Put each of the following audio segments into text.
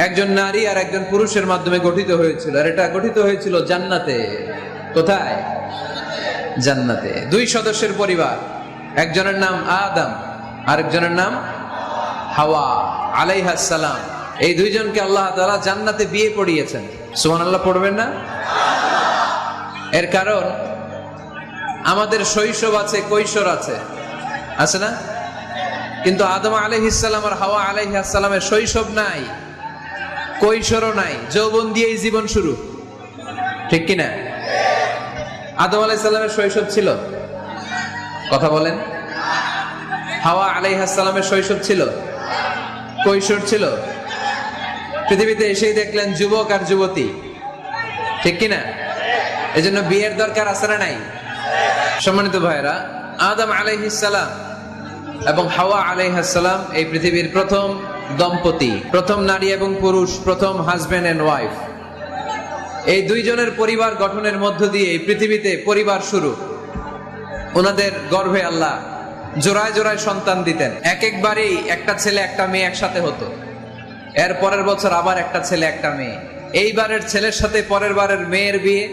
একজন নারী আর একজন পুরুষের মাধ্যমে গঠিত হয়েছিল, আর এটা গঠিত হয়েছিল জান্নাতে। কোথায়? জান্নাতে। দুই সদস্যের পরিবার, একজনের নাম আদম, আরেকজনের নাম হাওয়া আলাইহিস সালাম। এই দুইজনকে আল্লাহ তাআলা জান্নাতে বিয়ে পড়িয়েছেন। সুবহানাল্লাহ পড়বেন না? এর কারণ আমাদের শৈশব আছে, কৈশোর আছে, আছে না? কিন্তু আদম আলাইহিস সালাম আর হাওয়া আলাইহিস সালামের শৈশব নাই, কৈশোরও নাই, যৌবন দিয়েই জীবন শুরু, ঠিক কিনা? আদম আলাইহিস সালামের শৈশব ছিল? কথা বলেন। হাওয়া আলাইহিস সালামের শৈশব ছিল? কৈশোর ছিল? পৃথিবীতে এসেই দেখলেন যুবক আর যুবতী, ঠিক কিনা? এজন্য বিয়ের দরকার আছে না নাই? সম্মানিত ভাইরা, আদম আলাইহিস সালাম এবং হাওয়া আলাইহিস সালাম এই পৃথিবীর প্রথম দম্পতি, প্রথম নারী এবং পুরুষ, প্রথম হাজবেন্ড এন্ড ওয়াইফ। এই দুইজনের পরিবার গঠনের মধ্য দিয়ে এই পৃথিবীতে পরিবার শুরু। ওনাদের গর্ভে আল্লাহ জোড়ায় জোড়ায় সন্তান দিতেন। এক একবারেই একটা ছেলে একটা মেয়ে একসাথে হতো। এর পরের বছর আবার একটা ছেলে একটা মেয়ে। এইবারের ছেলের সাথে পরের বারের মেয়ের বিয়ে,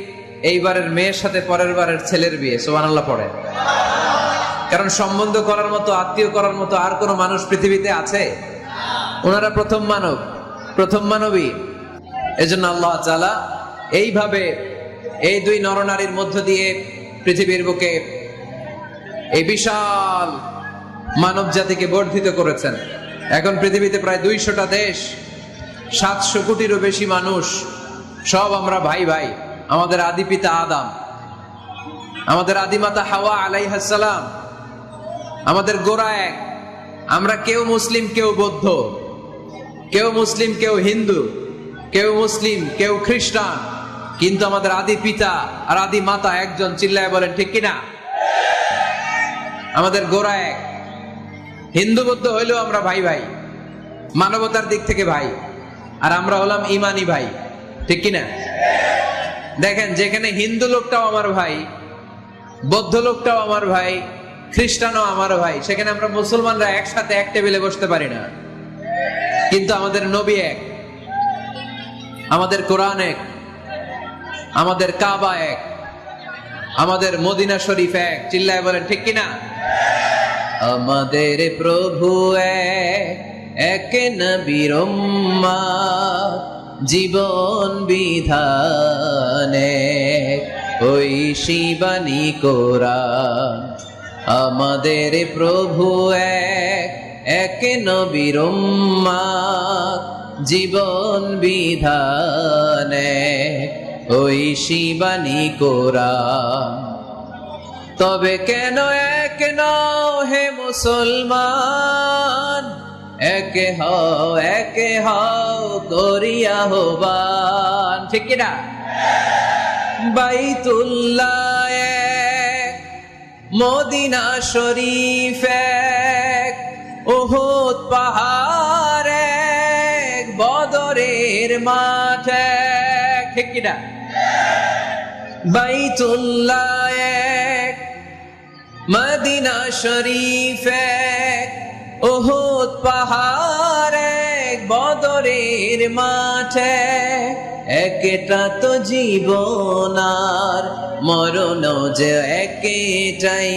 এইবারের মেয়ের সাথে পরের বারের ছেলের বিয়ে। সুবহানাল্লাহ পড়ে। কারণ সম্বন্ধ করার মতো, আত্মীয় করার মতো আর কোনো মানুষ পৃথিবীতে আছে? ওনারা প্রথম মানব, প্রথম মানবী। এজন্য আল্লাহ তাআলা এইভাবে এই দুই নরনারীর মধ্য দিয়ে পৃথিবীর বুকে এই বিশাল মানব জাতিকে বর্ধিত করেছেন। এখন পৃথিবীতে প্রায় 200টা দেশ, 700 কোটিরও বেশি মানুষ, সব আমরা ভাই ভাই। আমাদের আদি পিতা আদম, আমাদের আদিমাতা হাওয়া আলাইহিস সালাম, আমাদের গোড়া এক। আমরা কেউ মুসলিম, কেউ বৌদ্ধ, কেউ মুসলিম, কেউ হিন্দু, কেউ মুসলিম, কেউ খ্রিস্টান, কিন্তু আমাদের আদি পিতা আর আদি মাতা একজন। চিল্লায় বলেন ঠিক কিনা? আমাদের গোড়া এক। হিন্দু বৌদ্ধ হইলেও আমরা ভাই ভাই, মানবতার দিক থেকে ভাই, আর আমরা হলাম ইমানি ভাই, ঠিক কিনা? দেখেন, যেখানে হিন্দু লোকটাও আমার ভাই, বৌদ্ধ লোকটাও আমার ভাই, খ্রিস্টানও আমার ভাই, সেখানে আমরা মুসলমানরা একসাথে এক টেবিলে বসতে পারি না। কিন্তু আমাদের নবী এক, আমাদের কোরআন এক, আমাদের কাবা এক, আমাদের মদিনা শরীফ এক। চিল্লায় বলেন ঠিক কিনা? আমাদের প্রভু এক, এক নবীর উম্মত, জীবন বিধানে ওই শিবানী কোরআন। আমাদের প্রভু এক, এক নবীর উম্মত, জীবন বিধানে ওই শিবানী কোরআন। তবে কেন এক নও হে মুসলমান, একে হও করিয়া আহ্বান, ঠিক কিনা? বাইতুল্লাহ এক, মদিনা শরীফ এক, উহুদ পাহাড় এক, বদরের মাঠ এক, ঠিক কিনা? বাইতুল্লাহ এক, মদিনা শরীফ এক, উহুদ পাহাড় এক, বদরের মাঠ এক। একটা তো জীবন আর মরণ যে একটাই,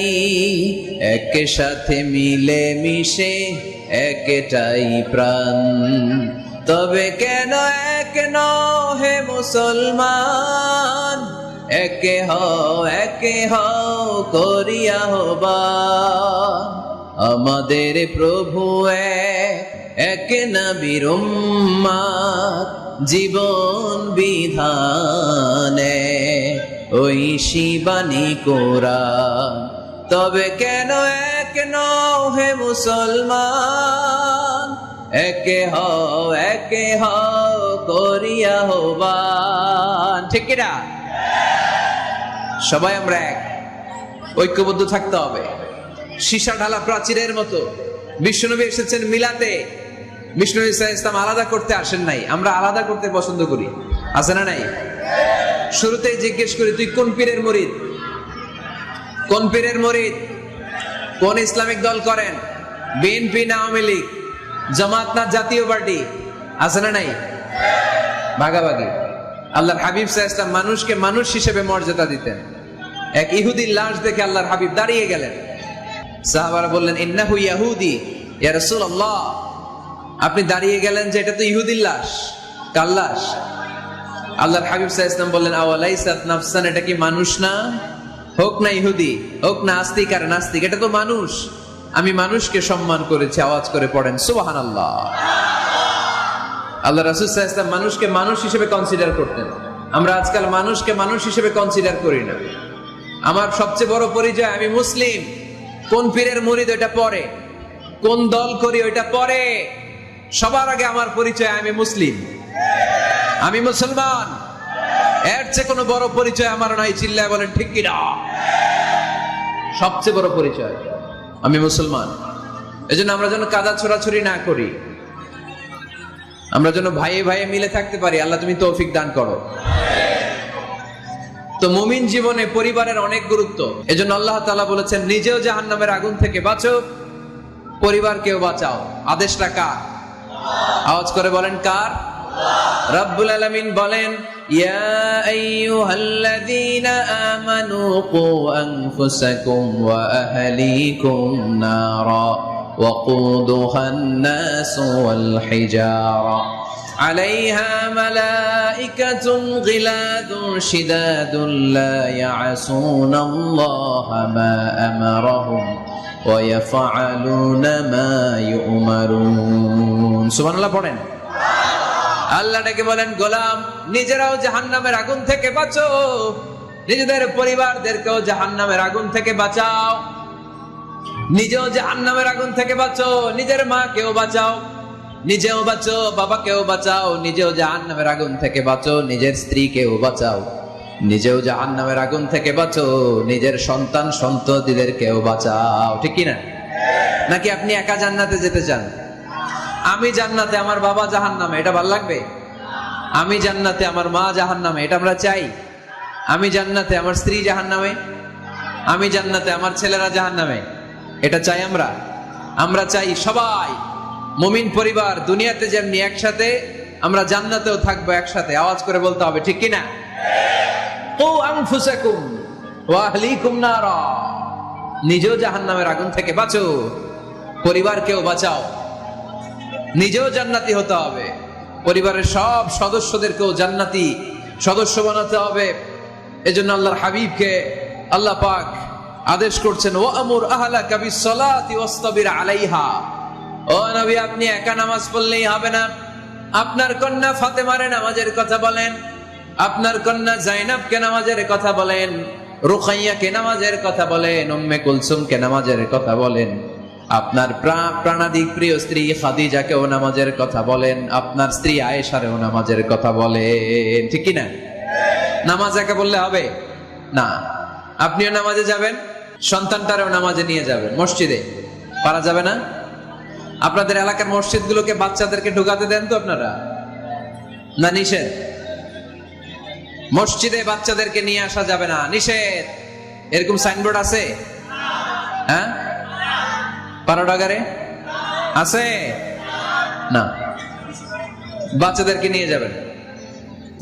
এক সাথে মিলে মিশে একটাই প্রাণ। তবে কেন এক নও হে মুসলমান, একে হও করিয়া আহ্বান। আমাদের প্রভু এক নবীর উম্মত, জীবন বিধানে ওই শিবানী কোরআন। তবে কেন এক নও হে মুসলমান, একে হও করিয়া আহ্বান, ঠিক কিনা? সবাই আমরা এক, ঐক্যবদ্ধ থাকতে হবে। সীসা ঢালা প্রাচীরের মতো বিশ্বনবী এসেছেন মিলাতে। বিষ্ণু ইসলাম আলাদা করতে আসেন নাই, আমরা আলাদা করতে পছন্দ করি, আছে না নাই? শুরুতেই জিজ্ঞেস করি, তুই কোন পীরের মুরিদ? কোন পীরের মুরিদ? কোন ইসলামিক দল করেন? বিএনপি না আওয়ামী লীগ, জামাত না জাতীয় পার্টি, আছে না নাই? ভাগাভাগি। আল্লাহর হাবিব সাল্লাল্লাহু আলাইহি ওয়াসাল্লাম মানুষকে মানুষ হিসেবে মর্যাদা দিতেন। এক ইহুদির লাশ দেখে আল্লাহর হাবিব দাঁড়িয়ে গেলেন। সাহাবারা বললেন, ইন্নাহু ইয়াহুদি ইয়া রাসূলুল্লাহ, আপনি দাঁড়িয়ে গেলেন যে এটা তো ইহুদির লাশ, কার লাশ? আল্লাহর হাবিব সাল্লাল্লাহু আলাইহি ওয়াসাল্লাম বললেন, আওয়ালাইসাত নাফসান, এটা কি মানুষ না? হোক না ইহুদি, হোক না আস্তিক আর নাস্তিক, এটা তো মানুষ। আমি মানুষকে সম্মান করেছি। আওয়াজ করে পড়েন সুবহানাল্লাহ। আল্লাহ রাসূল সাল্লাল্লাহু আলাইহি ওয়াসাল্লাম মানুষকে মানুষ হিসেবে কনসিডার করতেন। আমরা আজকাল মানুষকে মানুষ হিসেবে কনসিডার করি না। আমার সবচেয়ে বড় পরিচয় আমি মুসলিম, কোন পীরের মুরিদ ওইটা পরে, কোন দল করি ওইটা পরে, সবার আগে আমার পরিচয় আমি মুসলিম, আমি মুসলমান। এর চেয়ে কোনো বড় পরিচয় আমার নাই। চিল্লায় বলেন ঠিক কিনা? সবচেয়ে বড় পরিচয় আমি মুসলমান। এজন্য আমরা যেন কাদা ছোড়াছুড়ি না করি, আমরা যেন ভাইয়ে ভাইয়ে মিলে থাকতে পারি। আল্লাহ তুমি তৌফিক দান করো। তো মুমিন জীবনে পরিবারের অনেক গুরুত্ব। এজন্য আল্লাহ তাআলা বলেছেন, নিজেও জাহান্নামের আগুন থেকে বাঁচো, পরিবারকেও বাঁচাও। আদেশটা কার? আওয়াজ করে বলেন কার? রব্বুল আলামিন বলেন, ইয়া আইয়ুহাল্লাযীনা আমানু কু আনফুসাকুম ওয়া আহলিকুম নারা ওয়াকুদুহান নাসু ওয়াল হিজারা আলাইহা মালাইকাতুন গিলাদুন শিদাদুন লা ইয়াসুনাল্লাহা মা আমারাহুম ওয়া ইয়াফআলুনা মা ইউমারুন। সুবহানাল্লাহ পড়েন। আল্লাহ ডেকে বলেন, গোলাম নিজেরাও জাহান্নামের আগুন থেকে বাঁচো, নিজেদের পরিবারদেরকেও জাহান্নামের আগুন থেকে বাঁচাও। নিজেও জাহান্নামের আগুন থেকে বাঁচো, নিজের মাকেও বাঁচাও, নিজেও বাঁচো, বাবাকেও বাঁচাও। নিজেও জাহান্নামের আগুন থেকে বাঁচো, নিজের স্ত্রীকেও বাঁচাও। নিজেও জাহান্নামের আগুন থেকে বাঁচো, নিজের সন্তান সন্ততিদেরকেও বাঁচাও। ঠিক কি না? নাকি আপনি একা জান্নাতে যেতে চান? আমি জান্নাতে, আমার বাবা জাহান্নামে, এটা ভালো লাগবে? আমি জান্নাতে, আমার মা জাহান্নামে, এটা আমরা চাই? আমি জান্নাতে, আমার স্ত্রী জাহান্নামে, আমি জান্নাতে, আমার ছেলেরা জাহান্নামে, এটা চাই আমরা? আমরা চাই সবাই মুমিন পরিবার দুনিয়াতে যেমনি একসাথে, আমরা জান্নাতেও থাকবো একসাথে। আওয়াজ করে বলতে হবে ঠিক কিনা? কু আনফুসাকুম ওয়া আহলিকুম নারা, নিজেও জাহান্নামের আগুন থেকে বাঁচো, পরিবারকেও বাঁচাও। নিজেও জান্নাতি হতে হবে, পরিবারের সব সদস্যদেরকেও জান্নাতি সদস্য বানাতে হবে। এজন্য আল্লাহর হাবিবকে আল্লাহ পাক আদেশ করছেন, ওয়ামুর আহলাকা বিসসালাতি ওয়াসতাবির আলাইহা। ও নবী, আপনি একা নামাজ পড়লেই হবে না, আপনার কন্যা ফাতেমারে নামাজের কথা বলেন, আপনার কন্যা জাইনাবকে নামাজের কথা বলেন, রুকাইয়াকে নামাজের কথা বলেন, উম্মে কুলসুমকে নামাজের কথা বলেন, আপনার প্রাণাধিক প্রিয় স্ত্রী খাদিজাকেও নামাজের কথা বলেন, আপনার স্ত্রী আয়েশারেও নামাজের কথা বলেন। ঠিক কি না? নামাজ একা বললে হবে না। আপনিও নামাজে যাবেন, সন্তানটারেও নামাজে নিয়ে যাবেন। মসজিদে পারা যাবে না? আপনাদের এলাকার মসজিদগুলোকে বাচ্চাদেরকে ঢুকাতে দেন তো আপনারা, না নিষেধ? মসজিদে বাচ্চাদেরকে নিয়ে আসা যাবে না, নিষেধ। এরকম সাইনবোর্ড আছে? হ্যাঁ, পারোডাগারে আছে না? বাচ্চাদেরকে নিয়ে যাবেন,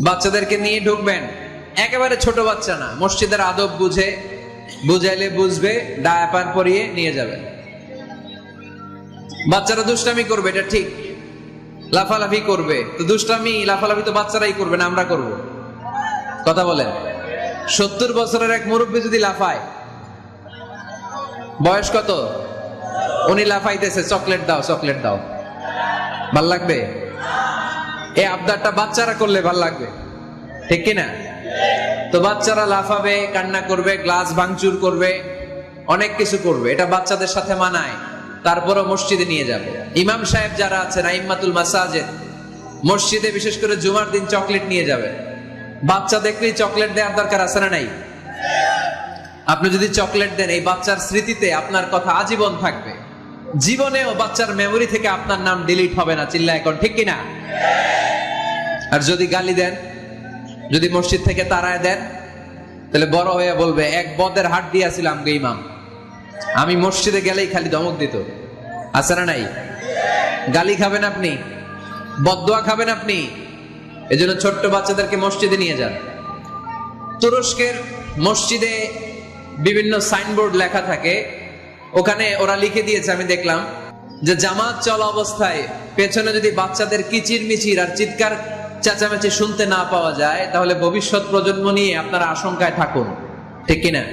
বাচ্চাদেরকে নিয়ে ঢুকবেন। একেবারে ছোট বাচ্চা না, মসজিদের আদব বুঝে, বুঝাইলে বুঝবে, ডায়াপার পরিয়ে নিয়ে যাবেন। বাচ্চারা দুষ্টামি করবে, এটা ঠিক, লাফালাফি করবে, তো দুষ্টামি লাফালাফি তো বাচ্চারাই করবে না, আমরা করব? কথা বলেন। 70 বছরের এক মুরব্বী যদি লাফায়, বয়স কত, উনি লাফাইতেছে, চকলেট দাও চকলেট দাও, ভাল লাগবে? এই আবদারটা বাচ্চারা করলে ভাল লাগবে, ঠিক কিনা? তো বাচ্চারা লাফাবে, কান্না করবে, গ্লাস ভাঙচুর করবে, অনেক কিছু করবে, এটা বাচ্চাদের সাথে মানায়। তারপরও মসজিদে নিয়ে যাবে। ইমাম সাহেব যারা আছেন, আইম্মাতুল মাসাজিদ, মসজিদে বিশেষ করে জুমার দিন চকলেট নিয়ে যাবে। বাচ্চা দেখলেই চকলেট দেওয়ার দরকার আছে না নাই? আপনি যদি চকলেট দেন, এই বাচ্চার স্মৃতিতে আপনার কথা আজীবন থাকবে, জীবনেও বাচ্চার মেমোরি থেকে আপনার নাম ডিলিট হবে না। চিল্লা এখন ঠিক কিনা? আর যদি গালি দেন, যদি মসজিদ থেকে তাড়ায় দেন, তাহলে বড় হয়ে বলবে, এক বদের হাট দিয়েছিলাম আমগো ইমাম, আমি মসজিদে গেলেই খালি ধমক দিত। আছে না নাই? গালি খাবেন আপনি, বদদোয়া খাবেন আপনি, এজন্য ছোট্ট বাচ্চাদেরকে মসজিদে নিয়ে যান। তুরস্কের মসজিদে বিভিন্ন সাইনবোর্ড লেখা থাকে, ওখানে ওরা লিখে দিয়েছে, আমি দেখলাম যে জামাত চলা অবস্থায় পেছনে যদি বাচ্চাদের কিচির মিচির আর চিৎকার চেঁচামেচি শুনতে না পাওয়া যায়, তাহলে ভবিষ্যৎ প্রজন্ম নিয়ে আপনারা আশঙ্কায় থাকুন। ঠিক কিনা?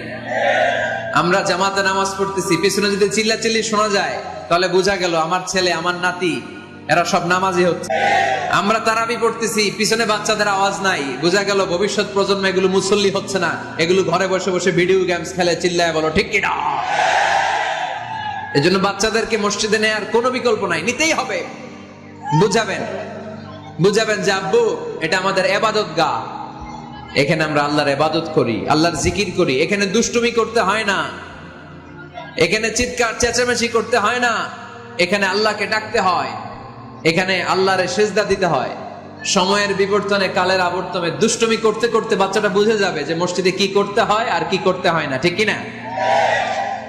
আমরা জামাতে নামাজ পড়তেছি, পিছনে যদি চিল্লাচিল্লি শোনা যায়, তাহলে বোঝা গেল আমার ছেলে, আমার নাতি, এরা সব নামাজি হচ্ছে। আমরা তারাবি পড়তেছি, পিছনে বাচ্চাদের আওয়াজ নাই, বোঝা গেল ভবিষ্যৎ প্রজন্ম এগুলো মুসল্লি হচ্ছে না, এগুলো ঘরে বসে বসে ভিডিও গেমস খেলে, চিল্লায় বলো ঠিক কিনা। এজন্য বাচ্চাদেরকে মসজিদে নেয়ার কোনো বিকল্প নাই, নিতেই হবে। বুঝাবেন যে আব্বু, এটা আমাদের ইবাদত গাহ, এখানে আমরা আল্লাহর ইবাদত করি, আল্লাহর জিকির করি, এখানে দুষ্টুমি করতে হয় না, এখানে চিৎকার চেঁচামেচি করতে হয় না, এখানে আল্লাহকে ডাকতে হয়, এখানে আল্লাহরে সিজদা দিতে হয়। সময়ের বিবর্তনে, কালের আবর্তনে দুষ্টুমি করতে করতে বাচ্চাটা বুঝে যাবে যে মসজিদে কি করতে হয় আর কি করতে হয় না। ঠিক কিনা?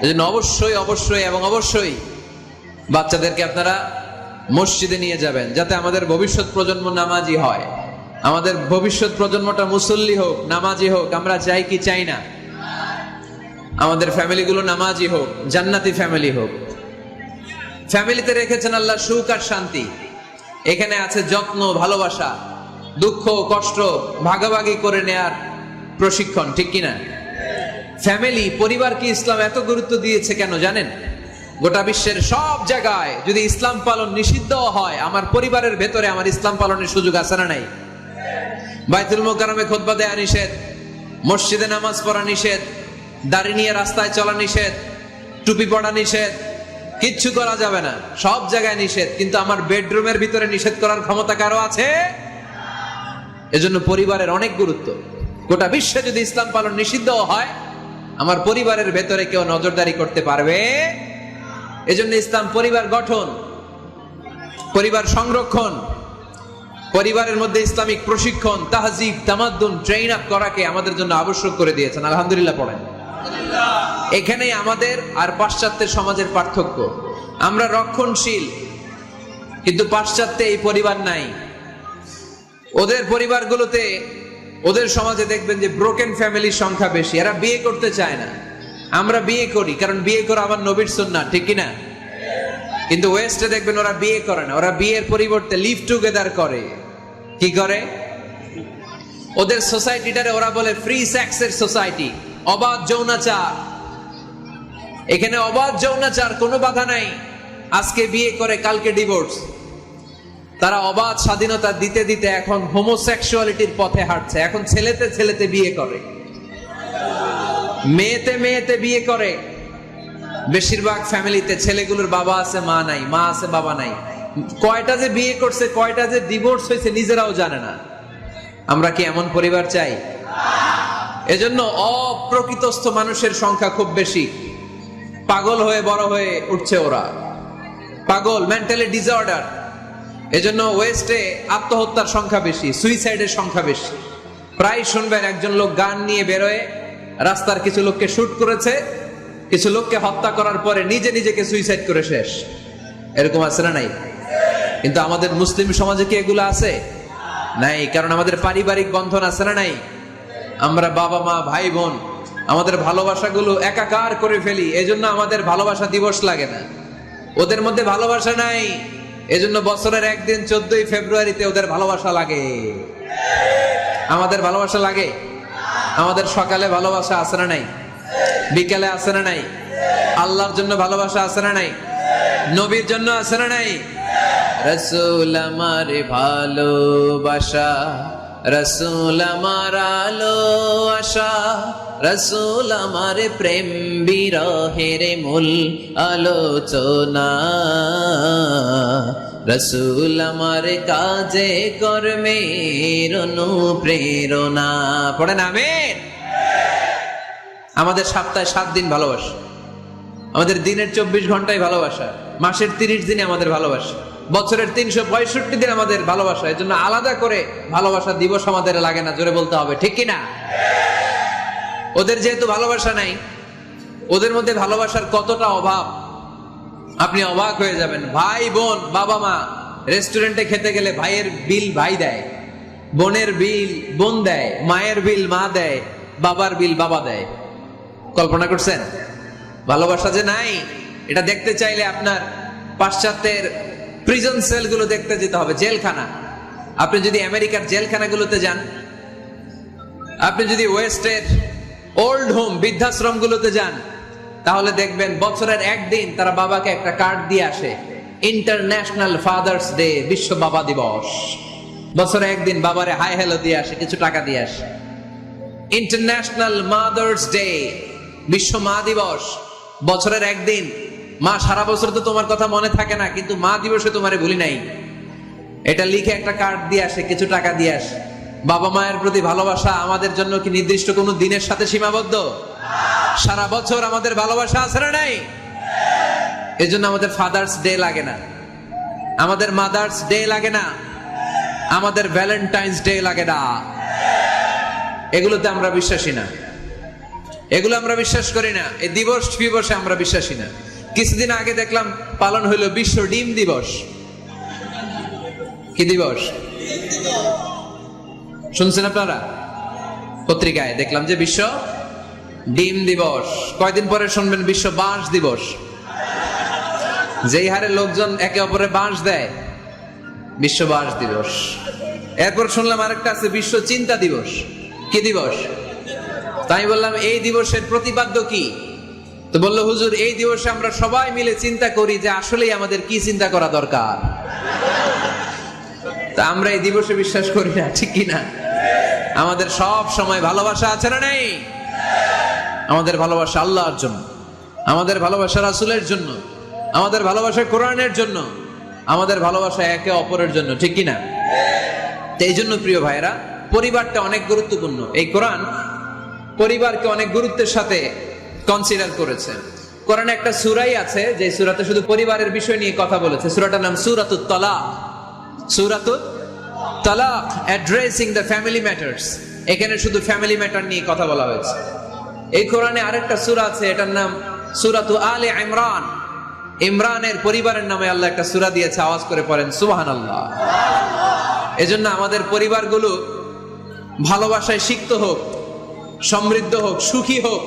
এজন্য অবশ্যই বাচ্চাদেরকে আপনারা মসজিদে নিয়ে যাবেন, যাতে আমাদের ভবিষ্যৎ প্রজন্ম নামাজি হয়, আমাদের ভবিষ্যৎ প্রজন্মটা মুসল্লি হোক, নামাজি হোক। আমরা চাই কি চাই না? আমাদের ফ্যামিলিগুলো নামাজি হোক, জান্নাতি ফ্যামিলি হোক। ফ্যামিলিতে রেখেছেন আল্লাহ সুখ আর শান্তি, এখানে আছে যত্ন, ভালোবাসা, দুঃখ কষ্ট ভাগাভাগি করে নেয়ার প্রশিক্ষণ। ঠিক কিনা? ফ্যামিলি, পরিবারকে ইসলাম এত গুরুত্ব দিয়েছে কেন জানেন? গোটা বিশ্বের সব জায়গায় যদি ইসলাম পালন নিষিদ্ধ হয়, আমার পরিবারের ভেতরে আমার ইসলাম পালনের সুযোগ আছে না নাই? বাইতুল মুকাররমে খুতবা দেয়া নিষেধ, মসজিদে নামাজ পড়া নিষেধ, দাড়ি নিয়ে রাস্তায় চলা নিষেধ, টুপি পড়া নিষেধ, কিচ্ছু করা যাবে না, সব জায়গায় নিষেধ। কিন্তু আমার বেডরুমের ভিতরে নিষেধ করার ক্ষমতা কারো আছে? এজন্য পরিবারের অনেক গুরুত্ব। গোটা বিশ্বে যদি ইসলাম পালন নিষিদ্ধ হয়, আমার পরিবারের ভেতরে কেউ নজরদারি করতে পারবে? এজন্য ইসলাম পরিবার গঠন, পরিবার সংরক্ষণ, পরিবারের মধ্যে ইসলামিক প্রশিক্ষণ, তাহজিব, তামাদ্দুন, ট্রেইন আপ করাকে আমাদের জন্য আবশ্যক করে দিয়েছেন। আলহামদুলিল্লাহ পড়েন। এখানেই আমাদের আর পাশ্চাত্যের সমাজের পার্থক্য। আমরা রক্ষণশীল, কিন্তু পাশ্চাত্যে এই পরিবার নাই। ওদের পরিবারগুলোতে, ওদের সমাজে দেখবেন যে ব্রোকেন ফ্যামিলির সংখ্যা বেশি, এরা বিয়ে করতে চায় না। আমরা বিয়ে করি, কারণ বিয়ে করা আমার নবীর সুন্নাহ। ঠিক কিনা? কিন্তু ওয়েস্টে দেখবেন ওরা বিয়ে করে না, ওরা বিয়ের পরিবর্তে লিভ টুগেদার করে। কি করে? ওদের সোসাইটিটারে ওরা বলে ফ্রি সেক্সের সোসাইটি, অবাধ যৌনাচার। এখানে অবাধ যৌনাচার, কোনো বাধা নাই। আজকে বিয়ে করে, কালকে ডিভোর্স। তারা অবাধ স্বাধীনতা দিতে দিতে এখন হোমোসেক্সুয়ালিটির পথে হাঁটছে। এখন ছেলেতে ছেলেতে বিয়ে করে, মেয়েতে মেয়েতে বিয়ে করে। বেশিরভাগ ফ্যামিলিতে ছেলেগুলোর বাবা আছে, মা নাই, মা আছে, বাবা নাই। কয়টা যে বিয়ে করছে, কয়টা যে ডিভোর্স হয়েছে, নিজেরাও জানে না। আমরা কি এমন পরিবার চাই? এজন্য অপ্রকৃতস্থ মানুষের সংখ্যা খুব বেশি। পাগল হয়ে বড় হয়ে উঠছে ওরা, পাগল, মেন্টালি ডিসঅর্ডার। এজন্য ওয়েস্টে আত্মহত্যার সংখ্যা বেশি, সুইসাইডের সংখ্যা বেশি। প্রায় শুনবেন একজন লোক গান নিয়ে বেরোয়, রাস্তার কিছু লোককে শুট করেছে, কিছু লোককে হত্যা করার পরে নিজে নিজেকে সুইসাইড করে শেষ। এরকম আছে না নাই? কিন্তু আমাদের মুসলিম সমাজে কি এগুলো আছে? নাই। কারণ আমাদের পারিবারিক বন্ধন আছে না নাই? আমরা বাবা মা ভাই বোন আমাদের ভালোবাসাগুলো একাকার করে ফেলি, এজন্য আমাদের ভালোবাসা দিবস লাগে না। ওদের মধ্যে ভালোবাসা নাই, এজন্য বছরের একদিন 14ই ফেব্রুয়ারিতে ওদের ভালোবাসা লাগে। আমাদের ভালোবাসা লাগে? আমাদের সকালে ভালোবাসা আছে না নাই? বিকেলে আছে না নাই? আল্লাহর জন্য ভালোবাসা আছে না নাই? নবীর জন্য আছে না নাই? রাসূল আমার ভালোবাসা, রাসূল আমার আলো আশা, রাসূল আমার প্রেম বিরহের মূল আলোচনা, রাসূল আমার কাজে কর্মের অনুপ্রেরণা। পড়েন আমিন। আমাদের সপ্তাহে 7 দিন ভালোবাসা, আমাদের দিনের 24 ঘন্টায় ভালোবাসা, মাসের 30 দিনে আমাদের ভালোবাসা, বছরের 365 দিন আমাদের ভালোবাসা। এজন্য আলাদা করে ভালোবাসা দিবস আমাদের লাগে না। জোরে বলতে হবে, ঠিক কিনা? ওদের যেহেতু ভালোবাসা নাই, ওদের মধ্যে ভালোবাসার কতটা অভাব আপনি অবাক হয়ে যাবেন। ভাই বোন, বাবা মা রেস্টুরেন্টে খেতে গেলে ভাইয়ের বিল ভাই দেয়, বোনের বিল বোন দেয়, মায়ের বিল মা দেয়, বাবার বিল বাবা দেয়। কল্পনা করছেন? ভালোবাসা যে নাই, এটা দেখতে চাইলে আপনার পাশ্চাত্যের প্রিজন সেলগুলো দেখতে যেতে হবে, জেলখানা। আপনি যদি আমেরিকার জেলখানাগুলোতে যান, আপনি যদি ওয়েস্টের ওল্ড হোম বৃদ্ধাশ্রম গুলোতে যান, তাহলে দেখবেন বছরের একদিন তারা বাবাকে একটা কার্ড দিয়ে আসে, ইন্টারন্যাশনাল ফাদার্স ডে, বিশ্ব বাবা দিবস। বছরে একদিন বাবারে হাই হ্যালো দিয়ে আসে, কিছু টাকা দিয়ে আসে। ইন্টারন্যাশনাল মাদার্স ডে, বিশ্ব মা দিবস, বছরের একদিন। মা সারা বছর তো তোমার কথা মনে থাকে না, কিন্তু মা দিবসে তোমারে ভুলি নাই, এটা লিখে একটা কার্ড দিয়ে আসে, কিছু টাকা দিয়ে আসে। বাবা মায়ের প্রতি ভালোবাসা আমাদের জন্য কি নির্দিষ্ট কোনো দিনের সাথে সীমাবদ্ধ? সারা বছর আমাদের ভালোবাসা আছে না নাই? এজন্য আমাদের ফাদার্স ডে লাগে না, আমাদের মাদার্স ডে লাগে না, আমাদের ভ্যালেন্টাইন্স ডে লাগে না। এগুলোতে আমরা বিশ্বাসী না, এগুলো আমরা বিশ্বাস করি না। এই দিবস দিবসে আমরা বিশ্বাসী না। কিছুদিন আগে দেখলাম পালন হইলো বিশ্ব ডিম দিবস। কি দিবস শুনছেন আপনারা? পত্রিকায় দেখলাম যে বিশ্ব ডিম দিবস। কয়দিন পরে শুনবেন বিশ্ব বাঁশ দিবস। যেই হারে লোকজন একে অপরে বাঁশ দেয়, বিশ্ব বাঁশ দিবস। এরপর শুনলাম আরেকটা আছে বিশ্ব চিন্তা দিবস। কি দিবস? তাই বললাম এই দিবসের প্রতিপাদ্য কি? তো বললো হুজুর, এই দিবসে আমরা সবাই মিলে চিন্তা করি যে আসলেই আমাদের কি চিন্তা করা দরকার। তা আমরা এই দিবসে বিশ্বাস করি না, ঠিক কি না? আমাদের সব সময় ভালোবাসা আছে না নেই? আমাদের ভালোবাসা আল্লাহর জন্য, আমাদের ভালোবাসা রাসূলের জন্য, আমাদের ভালোবাসা কোরআনের জন্য, আমাদের ভালোবাসা একে অপরের জন্য, ঠিক কি না? এই জন্য প্রিয় ভাইরা, পরিবারটা অনেক গুরুত্বপূর্ণ। এই কোরআন পরিবারকে অনেক গুরুত্বের সাথে কনসিডার করেছে। কোরআনে একটা সূরাই আছে যে সূরাতে শুধু পরিবারের বিষয় নিয়ে কথা বলেছে। সূরাটার নাম সূরাতুত তালাক। সূরাতুত তালাক, অ্যাড্রেসিং দ্য ফ্যামিলি ম্যাটার্স। এখানে শুধু ফ্যামিলি ম্যাটার নিয়ে কথা বলা হয়েছে। এই কোরআনে আরেকটা সূরা আছে, এটার নাম সূরাতু আলে ইমরান। ইমরানের পরিবারের নামে আল্লাহ একটা সূরা দিয়েছে। আওয়াজ করে পড়েন সুবহানাল্লাহ। এজন্য আমাদের পরিবারগুলো ভালোবাসায় সিক্ত হোক, সমৃদ্ধ হোক, সুখী হোক,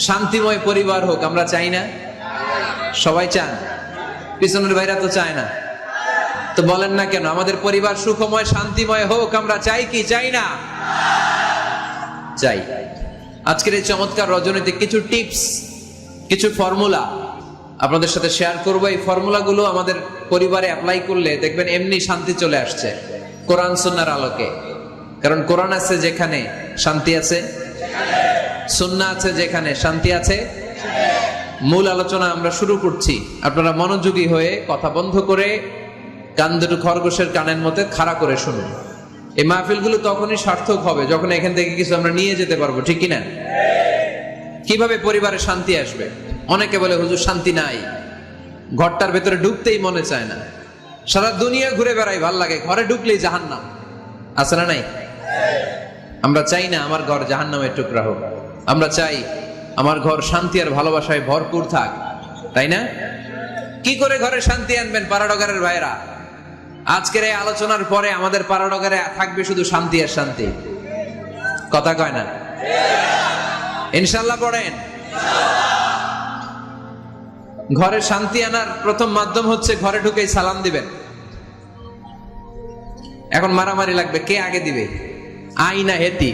শান্তিময় পরিবার হোক। আমরা চাই না? সবাই চান? পিছনের ভাইরা তো চায় না। তো বলেন না কেন? আমাদের পরিবার সুখময় শান্তিময় হোক, আমরা চাই কি চাই না? চাই। আজকের এই চমৎকার রজনীতে কিছু টিপস, কিছু ফর্মুলা আপনাদের সাথে শেয়ার করবো। এই ফর্মুলাগুলো আমাদের পরিবারে অ্যাপ্লাই করলে দেখবেন এমনি শান্তি চলে আসছে, কোরআন সুন্নাহর আলোকে। কারণ কোরআন আছে যেখানে শান্তি আছে, সুন্নাহ আছে যেখানে শান্তি আছে। মূল আলোচনা আমরা শুরু করছি। আপনারা মনোযোগী হয়ে কথা বন্ধ করে কান দুটো খরগোশের কানের মধ্যে খাড়া করে শুনুন। এই মাহফিলগুলো তখনই সার্থক হবে যখন এখান থেকে কিছু আমরা নিয়ে যেতে পারবো, ঠিক কিনা? কিভাবে পরিবারে শান্তি আসবে? অনেকে বলে হুজুর শান্তি নাই, ঘরটার ভেতরে ঢুকতেই মনে চায় না, সারা দুনিয়া ঘুরে বেড়াই, ভাল লাগে, ঘরে ঢুকলেই জাহান্নাম। আছে না নাই? আমরা চাই না আমার ঘর জাহান্নামের টুকরা হোক। আমরা চাই আমার ঘর শান্তি আর ভালোবাসায় ভরপুর থাক, তাই না? কি করে ঘরে শান্তি আনবেন পাড়াডগারের ভাইরা? আজকের এই আলোচনার পরে আমাদের পাড়াডগারে থাকবে শুধু শান্তি আর শান্তি। কথা কয় না? ইনশাআল্লাহ পড়েন। ঘরে শান্তি আনার প্রথম মাধ্যম হচ্ছে ঘরে ঢুকেই সালাম দিবেন। এখন মারামারি লাগবে, কে আগে দিবে? আই না হেতি?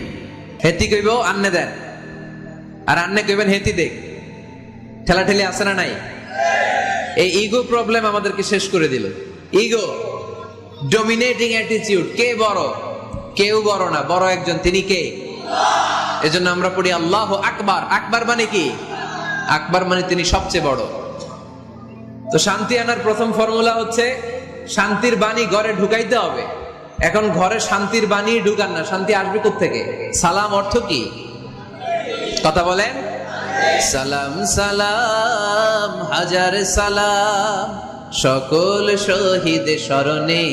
হেতি কইব আন্নে দেন, আর আন্নে কইবেন হেতি দেখ। ঠেলাঠেলি আছে না নাই? এই ইগো প্রবলেম আমাদেরকে শেষ করে দিল। Ego, dominating attitude. কে বড়? কেউ বড় না, বড় একজন, তিনি কে? এজন্য আমরা পড়ি আল্লাহু আকবার। আকবার মানে কি? আকবার মানে তিনি সবচেয়ে বড়। তো শান্তি আনার প্রথম ফর্মুলা হচ্ছে শান্তির বাণী ঘরে ঢুকাইতে হবে। এখন ঘরে শান্তির বাণী ঢুকান না, শান্তি আসবে কোত্থেকে? সালাম অর্থ কি? কথা বলেন। সালাম সালাম হাজার সালাম সকল শহীদ স্মরণে,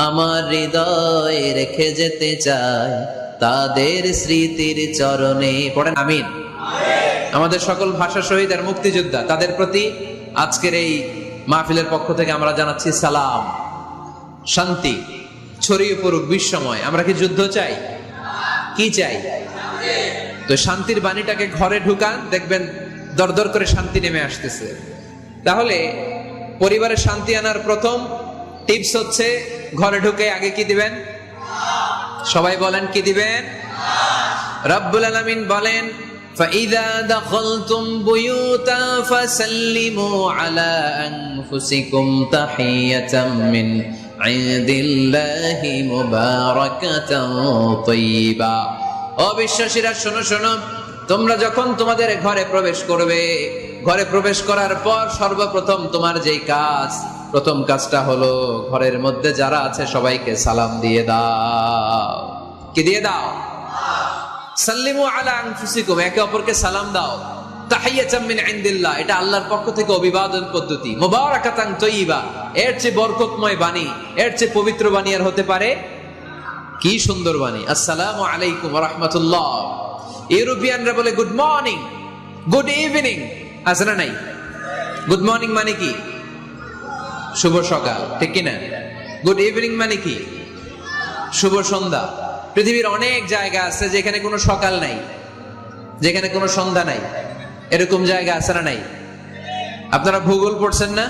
আমার হৃদয় রেখে যেতে চাই তাদের স্মৃতির চরণে। পড়েন আমিন। আমাদের সকল ভাষা শহীদ আর মুক্তিযোদ্ধা, তাদের প্রতি আজকের এই মাহফিলের পক্ষ থেকে আমরা জানাচ্ছি সালাম, শান্তি। ছড়িয়ে পড়ুক বিশ্বময়। আমরা কি যুদ্ধ চাই? কি চাই? তো শান্তির বাণীটাকে ঘরে ঢুকান, দেখবেন দরদর করে শান্তি নেমে আসতেছে। তাহলে পরিবারে শান্তি আনার প্রথম টিপস হচ্ছে ঘরে ঢুকে আগে কি দিবেন? সবাই বলেন কি দিবেন? রব্বুল আলামিন বলেন فَإِذَا دَخَلْتُمْ بُيُوتًا فَسَلِّمُوا عَلَى أَنفُسِكُمْ تَحِيَّةً مِّنْ عِندِ اللَّهِ مُبَارَكَةً طَيِّبَةً। অবিশ্বাসীরা শোনো শোনো, তোমরা যখন তোমাদের ঘরে প্রবেশ করবে, ঘরে প্রবেশ করার পর সর্বপ্রথম তোমার যেই কাজ, প্রথম কাজটা হলো ঘরের মধ্যে যারা আছে সবাইকে সালাম দিয়ে দাও। কি দিয়ে দাও? সাল্লিমু আলা আনফুসিকুম, একে অপরকে সালাম দাও। তাহিয়াতাম মিন ইনদিল্লাহ, এটা আল্লাহর পক্ষ থেকে অভিবাদন পদ্ধতি। মুবারাকাতান তাইয়্যিবা, এর চেয়ে বরকতময় বাণী, এর চেয়ে পবিত্র বাণী আর হতে পারে? কি সুন্দর বাণী! আসসালামু আলাইকুম ওয়া রাহমাতুল্লাহ। ইউরোপিয়ানরা বলে গুড মর্নিং, গুড ইভিনিং, আছে না নাই? গুড মর্নিং মানে কি? শুভ সকাল, ঠিক কি না? গুড ইভিনিং মানে কি? শুভ সন্ধ্যা। পৃথিবীর অনেক জায়গা আছে যেখানে কোনো সকাল নাই, যেখানে কোনো সন্ধ্যা নাই। এরকম জায়গা আছে না নাই? আপনারা ভূগোল পড়ছেন না?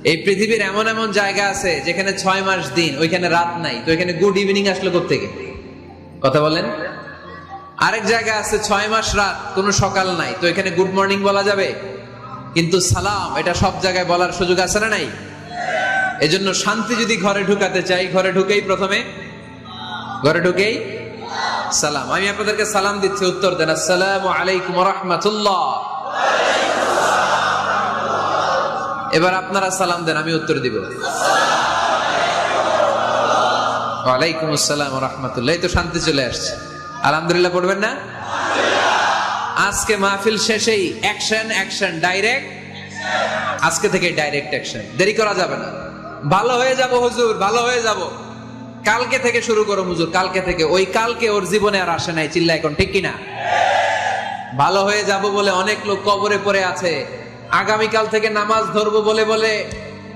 এই পৃথিবীর এমন এমন জায়গা আছে যেখানে 6 মাস দিন, ওইখানে রাত নাই, তো এখানে গুড ইভিনিং আসলো কোত্থেকে? কথা বলেন। আরেক জায়গা আছে 6 মাস রাত, কোনো সকাল নাই, তো এখানে গুড মর্নিং বলা যাবে? কিন্তু সালাম এটা সব জায়গায় বলার সুযোগ আছে না নাই? এজন্য শান্তি যদি ঘরে ঢুকাতে চাই, ঘরে ঢুকেই প্রথমে, ঘরে ঢুকেই সালাম। আমি আপনাদেরকে সালাম দিচ্ছি, উত্তর দেন। আসসালামু আলাইকুম ওয়া রাহমাতুল্লাহ। এবার আপনারা সালাম দেন, আমি উত্তর দিব। ওয়া আলাইকুম আসসালাম ওয়া রাহমাতুল্লাহ। এই তো শান্তি চলে আসছে। আলহামদুলিল্লাহ পড়বেন না? আজকে মাহফিল শেষেই অ্যাকশন, অ্যাকশন, ডাইরেক্ট। আজকে থেকে ডাইরেক্ট অ্যাকশন, দেরি করা যাবে না। ভালো হয়ে যাব হুজুর, ভালো হয়ে যাব, কালকে থেকে শুরু করো হুজুর, কালকে থেকে। ওই কালকে ওর জীবনে আর আসে নাই, চিল্লা এখন, ঠিক কিনা? ভালো হয়ে যাব বলে অনেক লোক কবরে পড়ে আছে। আগামীকাল থেকে নামাজ ধরবো বলে বলে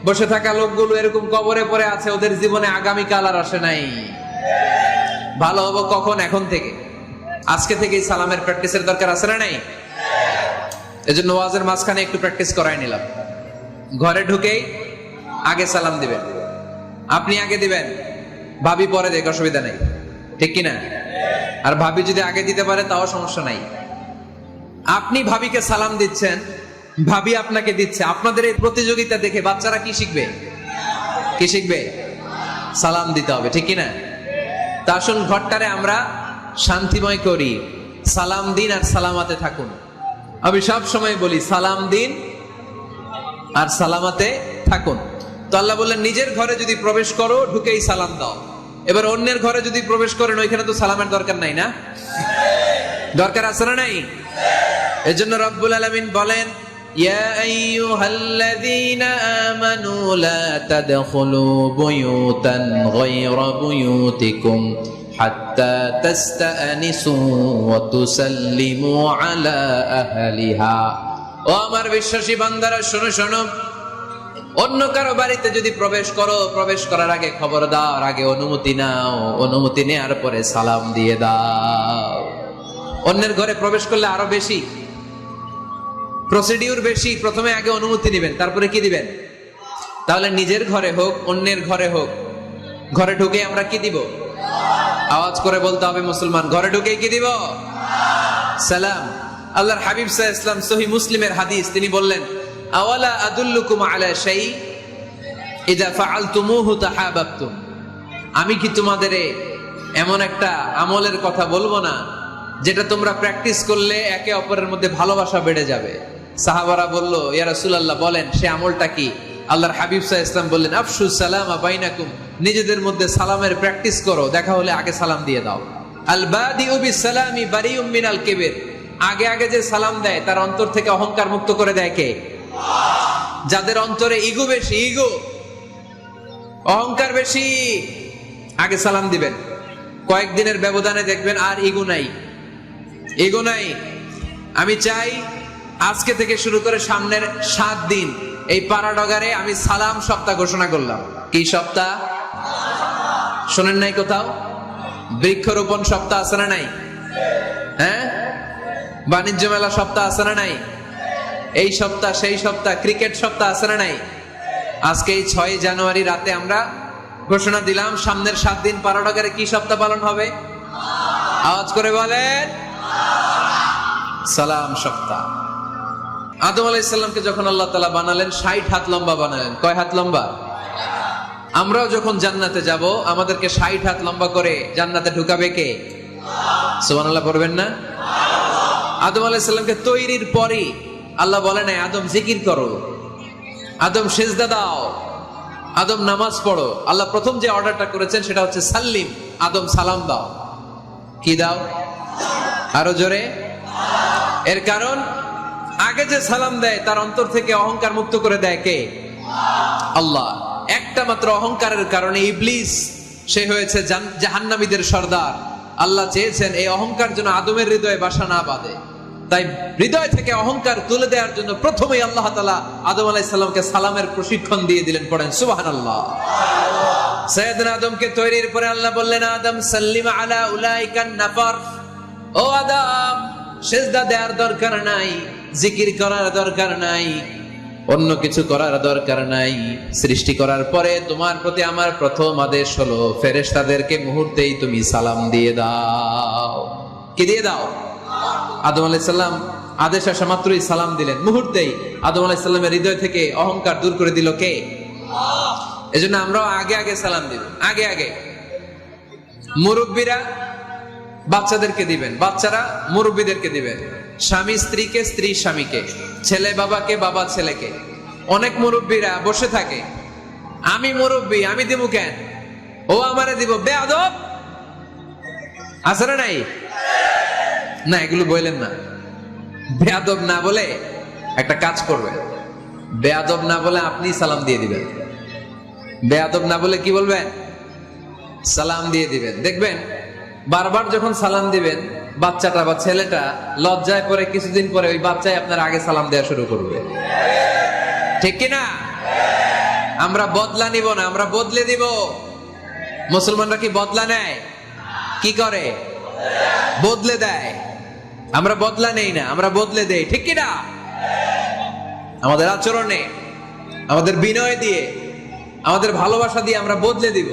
বসে থাকা লোকগুলো এরকম কবরে পড়ে আছে, ওদের জীবনে আগামীকাল আর আসে নাই। ভালো হবো কখন? এখন থেকে, আজকে থেকেই সালামের প্র্যাকটিসের দরকার আছে না নাই? এজন্য ওয়াজের মাঝখানে একটু প্র্যাকটিস করাই নিলাম। ঘরে ঢুকেই আগে সালাম দিবেন, আপনি আগে দিবেন, ভাবি পরে দেখ, অসুবিধা নাই, ঠিক কিনা? আর ভাবি যদি আগে দিতে পারে তাও সমস্যা নাই। আপনি ভাবিকে সালাম দিচ্ছেন, ভাবি আপনাকে দিচ্ছে। আপনাদের এই প্রতিযোগিতা দেখে বাচ্চারা কি শিখবে? কি শিখবে? সালাম দিতে হবে, ঠিক কিনা? তা আসুন ঘরটারে আমরা শান্তিময় করি, সালাম দিন আর সালামাতে থাকুন। আমি সব সময় বলি সালাম দিন আর সালামাতে থাকুন। তো আল্লাহ বললেন নিজের ঘরে যদি প্রবেশ করো ঢুকেই সালাম দাও। এবার অন্যের ঘরে যদি প্রবেশ করেন ওইখানে তো সালামের দরকার নাই, না? দরকার আছে না নাই? এজন্য রব্বুল আলামিন বলেন ইয়া আইয়ুহাল্লাযীনা আমানু লা তাদখুলু বুয়ুতান গায়রা বুয়ুতিকুম হাত্তা তাস্তানিসু ওয়া তুসাল্লিমু আলা আহলিহা। ও আমার বিশ্বাসী বান্দারা শোনো শোনো, অন্য কারো বাড়িতে যদি প্রবেশ করো, প্রবেশ করার আগে খবরদার আগে অনুমতি নাও, অনুমতি নেওয়ার পরে সালাম দিয়ে দাও। অন্যের ঘরে প্রবেশ করলে আরো বেশি প্রসিডিউর, বেশি। প্রথমে আগে অনুমতি নেবেন, তারপরে কি দিবেন? তাহলে নিজের ঘরে হোক অন্যের ঘরে হোক, ঘরে ঢুকে আমরা কি দিব? আওয়াজ করে বলতে হবে মুসলমান, ঘরে ঢুকে কি দিব? সালাম। আল্লাহর হাবিব সাল্লাল্লাহু আলাইহি ওয়াসাল্লাম সহিহ মুসলিমের হাদিস, তিনি বললেন আওয়ালা আদুল্লুকুম আলা শাই ইযা ফাআলতুমুহু তাহাবাবতুম। আমি কি তোমাদের এমন একটা আমলের কথা বলবো না যেটা তোমরা প্র্যাকটিস করলে একে অপরের মধ্যে ভালোবাসা বেড়ে যাবে? সাহাবারা বলল ইয়া রাসূলুল্লাহ বলেন, সে আমলটা কি? আল্লাহর হাবিব সাল্লাল্লাহু আলাইহি ওয়াসাল্লাম বললেন আফশুস সালামা বাইনাকুম, নিজেদের মধ্যে সালামের প্র্যাকটিস করো, দেখা হলে আগে সালাম দিয়ে দাও। আল বাদিউ বিস সালামি বারিউম মিনাল কিবর, আগে আগে যে সালাম দেয় তার অন্তর থেকে অহংকার মুক্ত করে দেয় কে? যাদের অন্তরে ইগো বেশি, ইগো, অহংকার বেশি, আগে সালাম দিবেন। কয়েকদিনের ব্যবধানে দেখবেন আর ইগো নাই, ইগো নাই। আমি চাই আজকে থেকে শুরু করে সামনের 7 দিন এই পাড়াডগারে আমি সালাম সপ্তাহ ঘোষণা করলাম। কি সপ্তাহ? শোনেন নাই কোথাও? বৃক্ষরোপণ সপ্তাহ আছে না নাই? হ্যাঁ, বাণিজ্য মেলা সপ্তাহ আছে না নাই? এই সপ্তাহ সেই সপ্তাহ, ক্রিকেট সপ্তাহ আছে না নাই? আজকে এই 6 জানুয়ারি রাতে আমরা ঘোষণা দিলাম সামনের 7 দিন পারাডগারে কি সপ্তাহ পালন হবে? আওয়াজ করে বলেন, সালাম সপ্তাহ। আদম আলাইহিস সালামকে যখন আল্লাহ তাআলা বানালেন 60 হাত লম্বা বানালেন। কয় হাত লম্বা? আমরাও যখন জান্নাতে যাব আমাদেরকে 60 হাত লম্বা করে জান্নাতে ঢুকাবে কে? সুবহানাল্লাহ পড়বেন না? আদম আলাইহিস সালামকে তৈরির পরই আল্লাহ বলে নাই আদম জিকির করো, আদম সিজদা দাও, আদম নামাজ পড়ো। আল্লাহ প্রথম যে অর্ডারটা করেছেন সেটা হচ্ছে সাল্লিম, আদম সালাম দাও। কি দাও? আরো জোরে। এর কারণ আগে যে সালাম দেয় তার অন্তর থেকে অহংকার মুক্ত করে দেয় কে? আল্লাহ। একটা মাত্র অহংকারের কারণে ইবলিস সে হয়েছে জাহান্নামীদের সর্দার। আল্লাহ চেয়েছেন এই অহংকার যেন আদমের হৃদয়ে বাসা না বাঁধে, তাই হৃদয় থেকে অহংকার তুলে দেওয়ার জন্য প্রথমেই আল্লাহ তাআলা আদম আলাইহিস সালামকে সালামের প্রশিক্ষণ দিয়ে দিলেন। পড়েন সুবহানাল্লাহ। সাইয়েদনা আদমকে তৈরির পরে আল্লাহ বললেন আদম সাল্লিম আলা উলাইকান নাফার, ও আদম সিজদা দেওয়ার দরকার নাই, জিকির করার দরকার নাই, অন্য কিছু করার দরকার নাই। সৃষ্টি করার পরে তোমার প্রতি আমার প্রথম আদেশ হলো ফেরেশতাদেরকে মুহূর্তেই তুমি সালাম দিয়ে দাও। কি দিয়ে দাও? আদম আলাইহিস সালাম আদেশ আসা মাত্রই সালাম দিলেন, মুহূর্তেই আদম আলাইহিস সালামের হৃদয় থেকে অহংকার দূর করে দিল কে? এজন্য আমরাও আগে আগে সালাম দিব। আগে আগে মুরব্বীরা বাচ্চাদেরকে দিবেন, বাচ্চারা মুরব্বীদেরকে দিবেন, স্বামী স্ত্রীকে, স্ত্রী স্বামীকে, ছেলে বাবাকে, বাবা ছেলেকে। অনেক মুরব্বীরা বসে থাকে, আমি মুরব্বী আমি দিব কেন, ও আমারে দিব, বেয়াদব। আছে না নাই? না, এগুলো বললেন না। বেয়াদব না বলে একটা কাজ করবেন, বেয়াদব না বলে আপনি সালাম দিয়ে দিবেন। বেয়াদব না বলে কি বলবেন? সালাম দিয়ে দিবেন। দেখবেন বারবার যখন সালাম দিবেন বাচ্চাটা বা ছেলেটা লজ্জায় পরে কিছুদিন পরে ওই বাচ্চাই আপনার আগে সালাম দেওয়া শুরু করবে। ঠিক কিনা? আমরা বদলা নিব না, আমরা বদলে দিব। মুসলমানরা কি বদলা নেয়? কি করে? বদলে দেয়। আমরা বদলা নেই না, আমরা বদলে দেই। ঠিক কিনা? আমাদের আচরণে, আমাদের বিনয় দিয়ে, আমাদের ভালোবাসা দিয়ে আমরা বদলে দিব।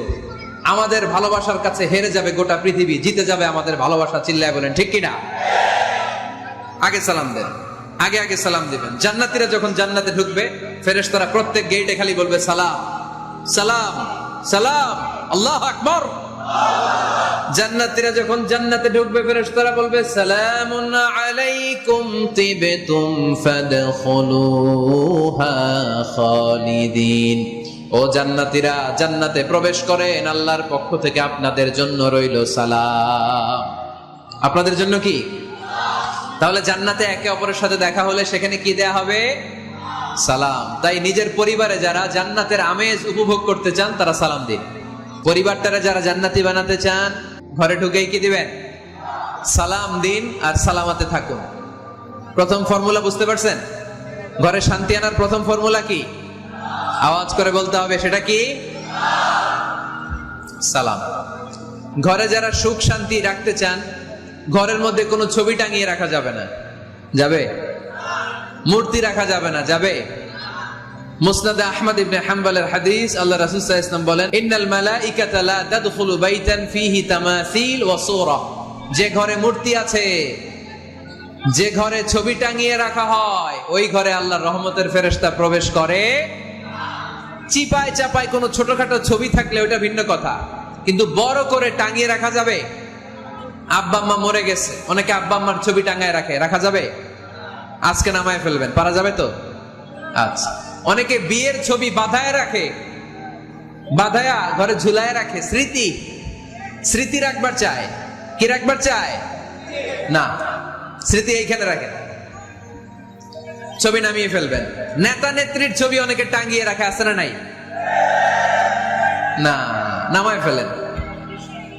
আমাদের ভালোবাসার কাছে হেরে যাবে গোটা পৃথিবী, জিতে যাবে আমাদের ভালোবাসা। চিল্লায় বলেন ঠিক কিনা? আগে সালাম দেন, আগে আগে সালাম দিবেন। জান্নাতীরা যখন জান্নাতে ঢুকবে ফেরেশতারা প্রত্যেক গেটে খালি বলবে সালাম সালাম সালাম, আল্লাহু আকবার। জান্নাতীরা যখন জান্নাতে ঢুকবে ফেরেশতারা বলবে সালামুন আলাইকুম তিবতুম ফাদখুলুহা খালিদিন। ও জান্নাতীরা জান্নাতে প্রবেশ করেন, আল্লাহর পক্ষ থেকে আপনাদের জন্য রইল সালাম। আপনাদের জন্য কি? তাহলে জান্নাতে একে অপরের সাথে দেখা হলে সেখানে কি দেয়া হবে? সালাম। তাই নিজের পরিবারে যারা জান্নাতের আমেজ উপভোগ করতে চান তারা সালাম দিন। পরিবারটারে যারা জান্নাতি বানাতে চান ঘরে ঢুকেই কি দিবেন? সালাম দিন আর সালামাতে থাকুন। প্রথম ফর্মুলা বুঝতে পারছেন? ঘরে শান্তি আনার প্রথম ফর্মুলা কি? আওয়াজ করে বলতে হবে, সেটা কি? সালাম। ঘরে যারা সুখ শান্তি রাখতে চান ঘরের মধ্যে কোনো ছবি টাঙিয়ে রাখা যাবে না। যাবে? মূর্তি রাখা যাবে না। যাবে? মুসনাদে আহমদ ইবনে হাম্বলের হাদিস, আল্লাহ রাসূল সাল্লাল্লাহু আলাইহি ওয়াসাল্লাম বলেন ইন্নাল মালাইকাতা লা তাদখুলু বাইতান ফীহি তামাসিল ওয়া সূরা। যে ঘরে মূর্তি আছে, যে ঘরে ছবি টাঙিয়ে রাখা হয় ওই ঘরে আল্লাহর রহমতের ফেরেশতা প্রবেশ করে। চিপায় চাপায় কোনো ছোটখাটো ছবি থাকলে ওটা ভিন্ন কথা, কিন্তু বড় করে টাঙিয়ে রাখা যাবে? আব্বা আম্মা মরে গেছে, অনেকে আব্বা আম্মার ছবি টাঙায় রাখে, রাখা যাবে? আজকে নামায় ফেলবেন, পারা যাবে তো? আচ্ছা। অনেকে বিয়ের ছবি বাঁধায় রাখে, বাঁধায়া ঘরে ঝুলায় রাখে, স্মৃতি স্মৃতি রাখবার চায়। কি রাখবার চায়? না, স্মৃতি এইখানে রাখে, ছবি নামিয়ে ফেলবেন। নেতা নেত্রীর ছবি অনেকে টাঙিয়ে রাখে, আছে না নাই? না, নামায় ফেলেন,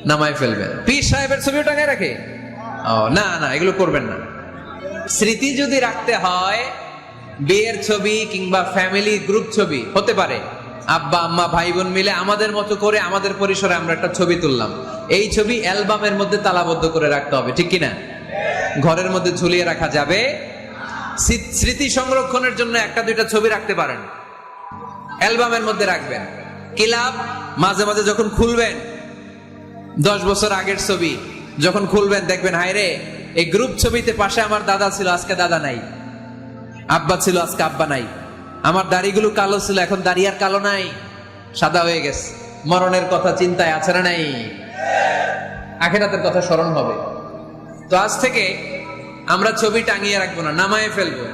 নামায় ফেলবেন। পীর সাহেবের ছবিও টাঙিয়ে রাখে? ও না না, এগুলো করবেন না। স্মৃতি যদি রাখতে হয় বিয়ের ছবি কিংবা ফ্যামিলি গ্রুপ ছবি হতে পারে, আব্বা আম্মা ভাই বোন মিলে আমাদের মতো করে আমাদের পরিসরে আমরা একটা ছবি তুললাম, এই ছবি অ্যালবামের মধ্যে তালাবদ্ধ করে রাখতে হবে, ঠিক কিনা? ঘরের মধ্যে ঝুলিয়ে রাখা যাবে। স্মৃতি সংরক্ষণের জন্য একটা দুইটা ছবি রাখতে পারেন, অ্যালবামের মধ্যে রাখবেন। ক্লাব মাঝে মাঝে যখন খুলবেন, 10 বছর আগের ছবি যখন খুলবেন দেখবেন, হায় রে, এই গ্রুপ ছবিতে পাশে আমার দাদা ছিল, আজকে দাদা নাই, আব্বা ছিল, আজকে আব্বা নাই, আমার দাড়িগুলো কালো ছিল, এখন দাড়ি আর কালো নাই, সাদা হয়ে গেছে। মরণের কথা চিন্তায় আছে না নাই? আখিরাতের কথা স্মরণ হবে। তো আজ থেকে আমরা ছবি টাঙিয়ে রাখবো না, নামায়ে ফেলবো।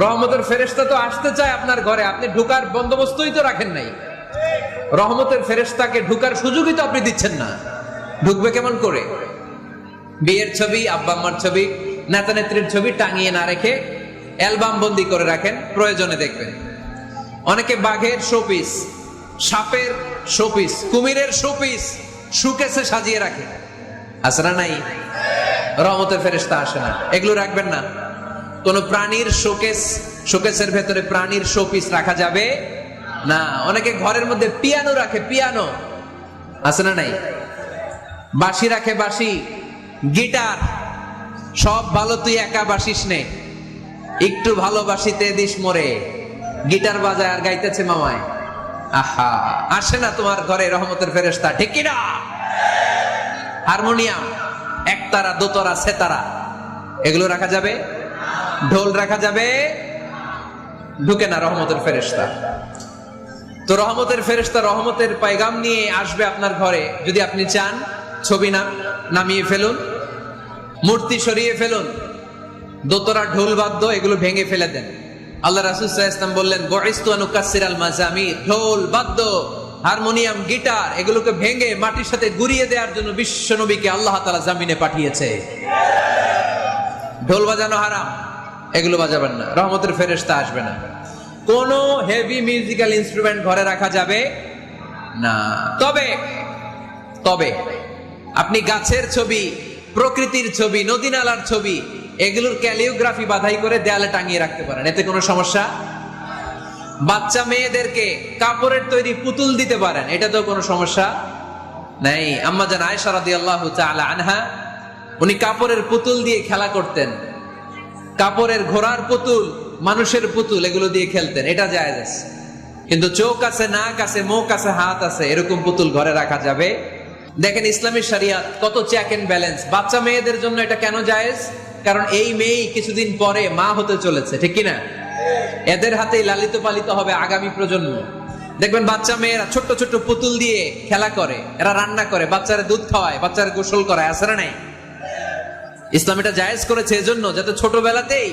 রহমতের ফেরেশতা তো আসতে চায় আপনার ঘরে, আপনি ঢুকার বন্দোবস্তই তো রাখেন নাই। রহমতের ফেরেশতাকে ঢুকার সুযোগই তো আপনি দিচ্ছেন না, ঢুকবে কেমন করে? বিয়ের ছবি, আব্বা আম্মার ছবি, নেতা নেত্রীর ছবি টাঙিয়ে না রেখে অ্যালবাম বন্দি করে রাখেন, প্রয়োজনে দেখবেন। অনেকে বাঘের শোপিস, সাপের শোপিস, কুমিরের শোপিস সুকেসে সাজিয়ে রাখে, আছে না নাই? রহমতের ফেরেশতা আসে না, এগুলো রাখবেন না। কোন প্রাণীর শোকেসের ভেতরে প্রাণীর শোপিস রাখা যাবে না। অনেকে ঘরের মধ্যে পিয়ানো রাখে, পিয়ানো, আছে না নাই? বাঁশি রাখে, বাঁশি, গিটার, সব ভালো, তুই একা বাসিস নে, একটু ভালোবাসিতে দিস মরে, গিটার বাজায় আর গাইতেছে মামায়। আহা, আসে না তোমার ঘরে রহমতের ফেরেশতা, ঠিক কি না? হারমোনিয়াম, একতারা, দোতারা, সেতারা, এগুলো রাখা যাবে? ঢোল রাখা যাবে? ঢুকে না রহমতের ফেরেশতা। তো রহমতের ফেরেশতা রহমতের পয়গাম নিয়ে আসবে আপনার ঘরে। যদি আপনি চান, ছবি নামিয়ে ফেলুন, মূর্তি সরিয়ে ফেলুন, দোতরা, ঢোল বাদ্য এগুলো ভেঙে ফেলে দেন। আল্লাহ রাসূল সাল্লাল্লাহু আলাইহি ওয়াসাল্লাম বললেন, বুইসতু আন উকাসসিরাল মাযামির, ঢোল বাদ্য, হারমোনিয়াম, গিটার এগুলোকে ভেঙে মাটির সাথে গুঁড়িয়ে দেওয়ার জন্য বিশ্ব নবীকে আল্লাহ তাআলা জামিনে পাঠিয়েছে। ঢোল বাজানো হারাম, এগুলো বাজাবেন না, রহমতের ফেরেশতা আসবে না। কোন হেভি মিউজিক্যাল ইনস্ট্রুমেন্ট ঘরে রাখা যাবে না। তবে তবে আপনি গাছের ছবি, প্রকৃতির ছবি, নদী নালার ছবি, এগুলোর ক্যালিওগ্রাফি বাধাই করে দেয়ালে টাঙিয়ে রাখতে পারেন, এতে কোনো সমস্যা। বাচ্চা মেয়েদেরকে কাপড়ের তৈরি পুতুল দিতে পারেন, এটা তো কোনো সমস্যা নাই। আম্মা জান আয়েশা রাদিয়াল্লাহু তাআলা আনহা, উনি কাপড়ের পুতুল দিয়ে খেলা করতেন, কাপড়ের ঘোড়ার পুতুল, মানুষের পুতুল, এগুলো দিয়ে খেলতেন, এটা জায়েজ আছে। কিন্তু চোখ আছে, নাক আছে, মুখ আছে, হাত আছে, এরকম পুতুল ঘরে রাখা যাবে? দেখেন ইসলামী শরিয়াত কত চেক এন্ড ব্যালেন্স। বাচ্চা মেয়েদের জন্য এটা কেন জায়েজ? কারণ এই মেয়ে কিছুদিন পরে মা হতে চলেছে, ঠিক কিনা? এদের হাতেই লালিত পালিত হবে আগামী প্রজন্ম। দেখবেন বাচ্চা মেয়েরা ছোট্ট ছোট্ট পুতুল দিয়ে খেলা করে, এরা রান্না করে, বাচ্চারা দুধ খাওয়ায়, বাচ্চারা গোসল করায়, আছে না নাই? ইসলাম এটা জায়েজ করেছে এজন্য, যাতে ছোটবেলাতেই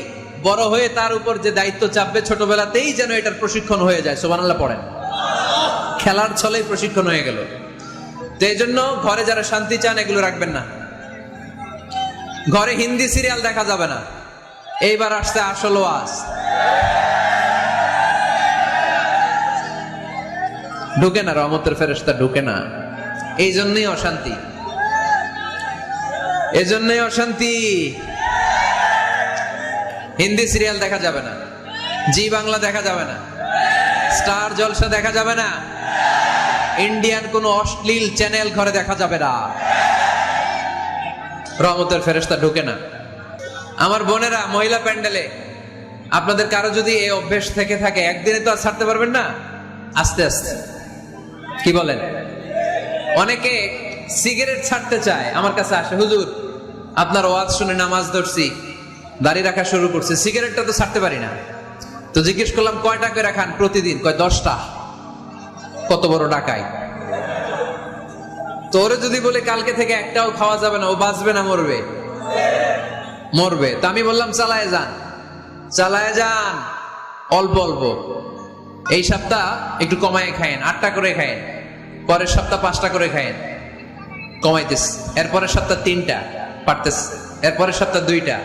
বড় হয়ে তার উপর যে দায়িত্ব চাপবে, ছোটবেলাতেই যেন এটার প্রশিক্ষণ হয়ে যায়। সুবহানাল্লাহ পড়েন। খেলার ছলেই প্রশিক্ষণ হয়ে গেল। তো এই জন্য ঘরে যারা শান্তি চান, এগুলো রাখবেন না। ঘরে হিন্দি সিরিয়াল দেখা যাবে না। এইবার আসছে আসল ওয়াজ। ঢুকে না, রহমতের ফেরেশতা ঢুকে না। এই জন্যই অশান্তি, এজন্যই অশান্তি। হিন্দি সিরিয়াল দেখা যাবে না, জি বাংলা দেখা যাবে না, স্টার জলসা দেখা যাবে না, ইন্ডিয়ান কোন অশ্লীল চ্যানেল ঘরে দেখা যাবে না। রহমতের ফেরেশতা ঢুকে না। আমার বোনেরা, মহিলা প্যান্ডেলে আপনাদের কারো যদি এই অভ্যেস থেকে থাকে, একদিনে তো আর ছাড়তে পারবেন না, আস্তে আস্তে। কি বলেন? অনেকে সিগারেট ছাড়তে চায়, আমার কাছে আসে, হুজুর আপনার ওয়াজ শুনে নামাজ ধরছি, দাড়ি রাখা শুরু করছে, সিগারেটটা তো ছাড়তে পারি না। তো জিজ্ঞেস করলাম, কয়টা করে খান প্রতিদিন? কয় 10টা। কত বড় ডাকাই! তোরে যদি বলে কালকে থেকে একটাও খাওয়া যাবে না, ও বাঁচবে না মরবে? মরবে। তা আমি বললাম, চালায় যান, চালায় যান, অল্প অল্প। এই সপ্তাহ একটু কমায় খায়েন, 8টা করে খায়েন, পরের সপ্তাহ 5টা করে খায়েন, কমাইতেছে। এরপরের সপ্তাহ 3টা, পারতেছে। এরপরের সপ্তাহ 2টা,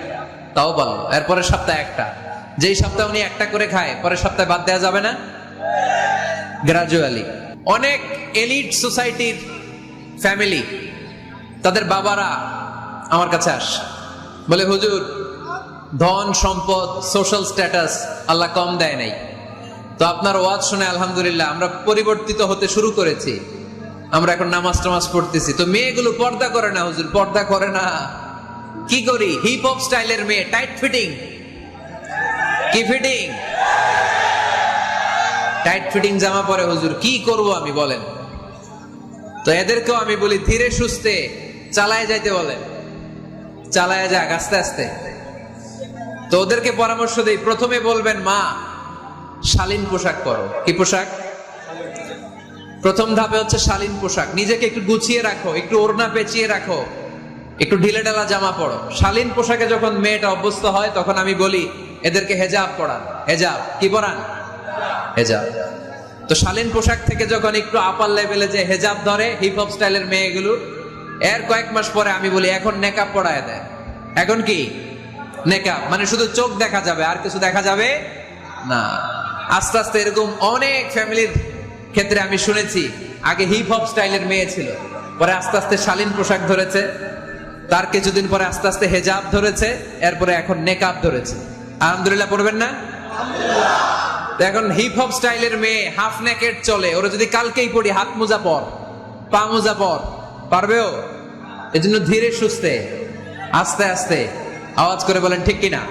তাও ভালো। এরপরের সপ্তাহ 1টা। যেই সপ্তাহ উনি 1টা করে খায়, পরের সপ্তাহে বাদ দেওয়া যাবে না? গ্রাজুয়ালি। অনেক এলিট সোসাইটির ফ্যামিলি, তাদের বাবারা আমার কাছে আসে, বলে হুজুর ধন সম্পদ সোশ্যাল স্ট্যাটাস আল্লাহ কম দেয় নাই, তো আপনার ওয়াজ শুনে আলহামদুলিল্লাহ আমরা পরিবর্তিত হতে শুরু করেছি, আমরা এখন নামাজ টামাজ পড়তেছি। তো মেয়েগুলো পর্দা করে না হুজুর, পর্দা করে না। কি করি? হিপ হপ স্টাইলের মেয়ে, টাইট ফিটিং। কি ফিটিং? টাইট ফিটিং জামা পরে হুজুর, কি করব আমি বলেন? তো এদেরকেও আমি বলি ধীরে সুস্থে চালায় যাইতে বলেন, চালায় যাক আস্তে আস্তে। তো ওদেরকে পরামর্শ দেই, প্রথমে বলবেন মা শালীন পোশাক পরো। কি পোশাক? প্রথম ধাপে হচ্ছে শালীন পোশাক। নিজেকে একটু গুছিয়ে রাখো, একটু ওড়না পেঁচিয়ে রাখো, একটু ঢিলে ঢালা জামা পরো। শালীন পোশাকে যখন মেয়েটা অভ্যস্ত হয় তখন আমি বলি এদেরকে হেজাব পরান। হেজাব কি পরান? হেজাব। তো শালীন পোশাক থেকে যখন একটু আপার লেভেলে যে হেজাব ধরে হিপ হপ স্টাইলের মেয়েগুলো, এর কয়েক মাস পরে আমি বলি এখন নেকাব পরায় দেয়। এখন কি নেকাব? মানে শুধু চোখ দেখা যাবে, আর কিছু দেখা যাবে না। আস্তে আস্তে এরকম অনেক ফ্যামিলির ক্ষেত্রে আমি শুনেছি, আগে হিপ হপ স্টাইলের মেয়ে ছিল, পরে আস্তে আস্তে শালীন পোশাক ধরেছে, তার কিছুদিন পরে আস্তে আস্তে হেজাব ধরেছে, এরপরে এখন নেকাব ধরেছে। আলহামদুলিল্লাহ পড়বেন না? এখন হিপ হপ স্টাইলের মেয়ে হাফ নেকেড চলে, ওরা যদি কালকেই পড়ি হাত মোজা পর, পা মোজা পর, পারবেও? এজন্য ধীরে সুস্থে আস্তে আস্তে আওয়াজ করে বলেন ঠিক কিনা?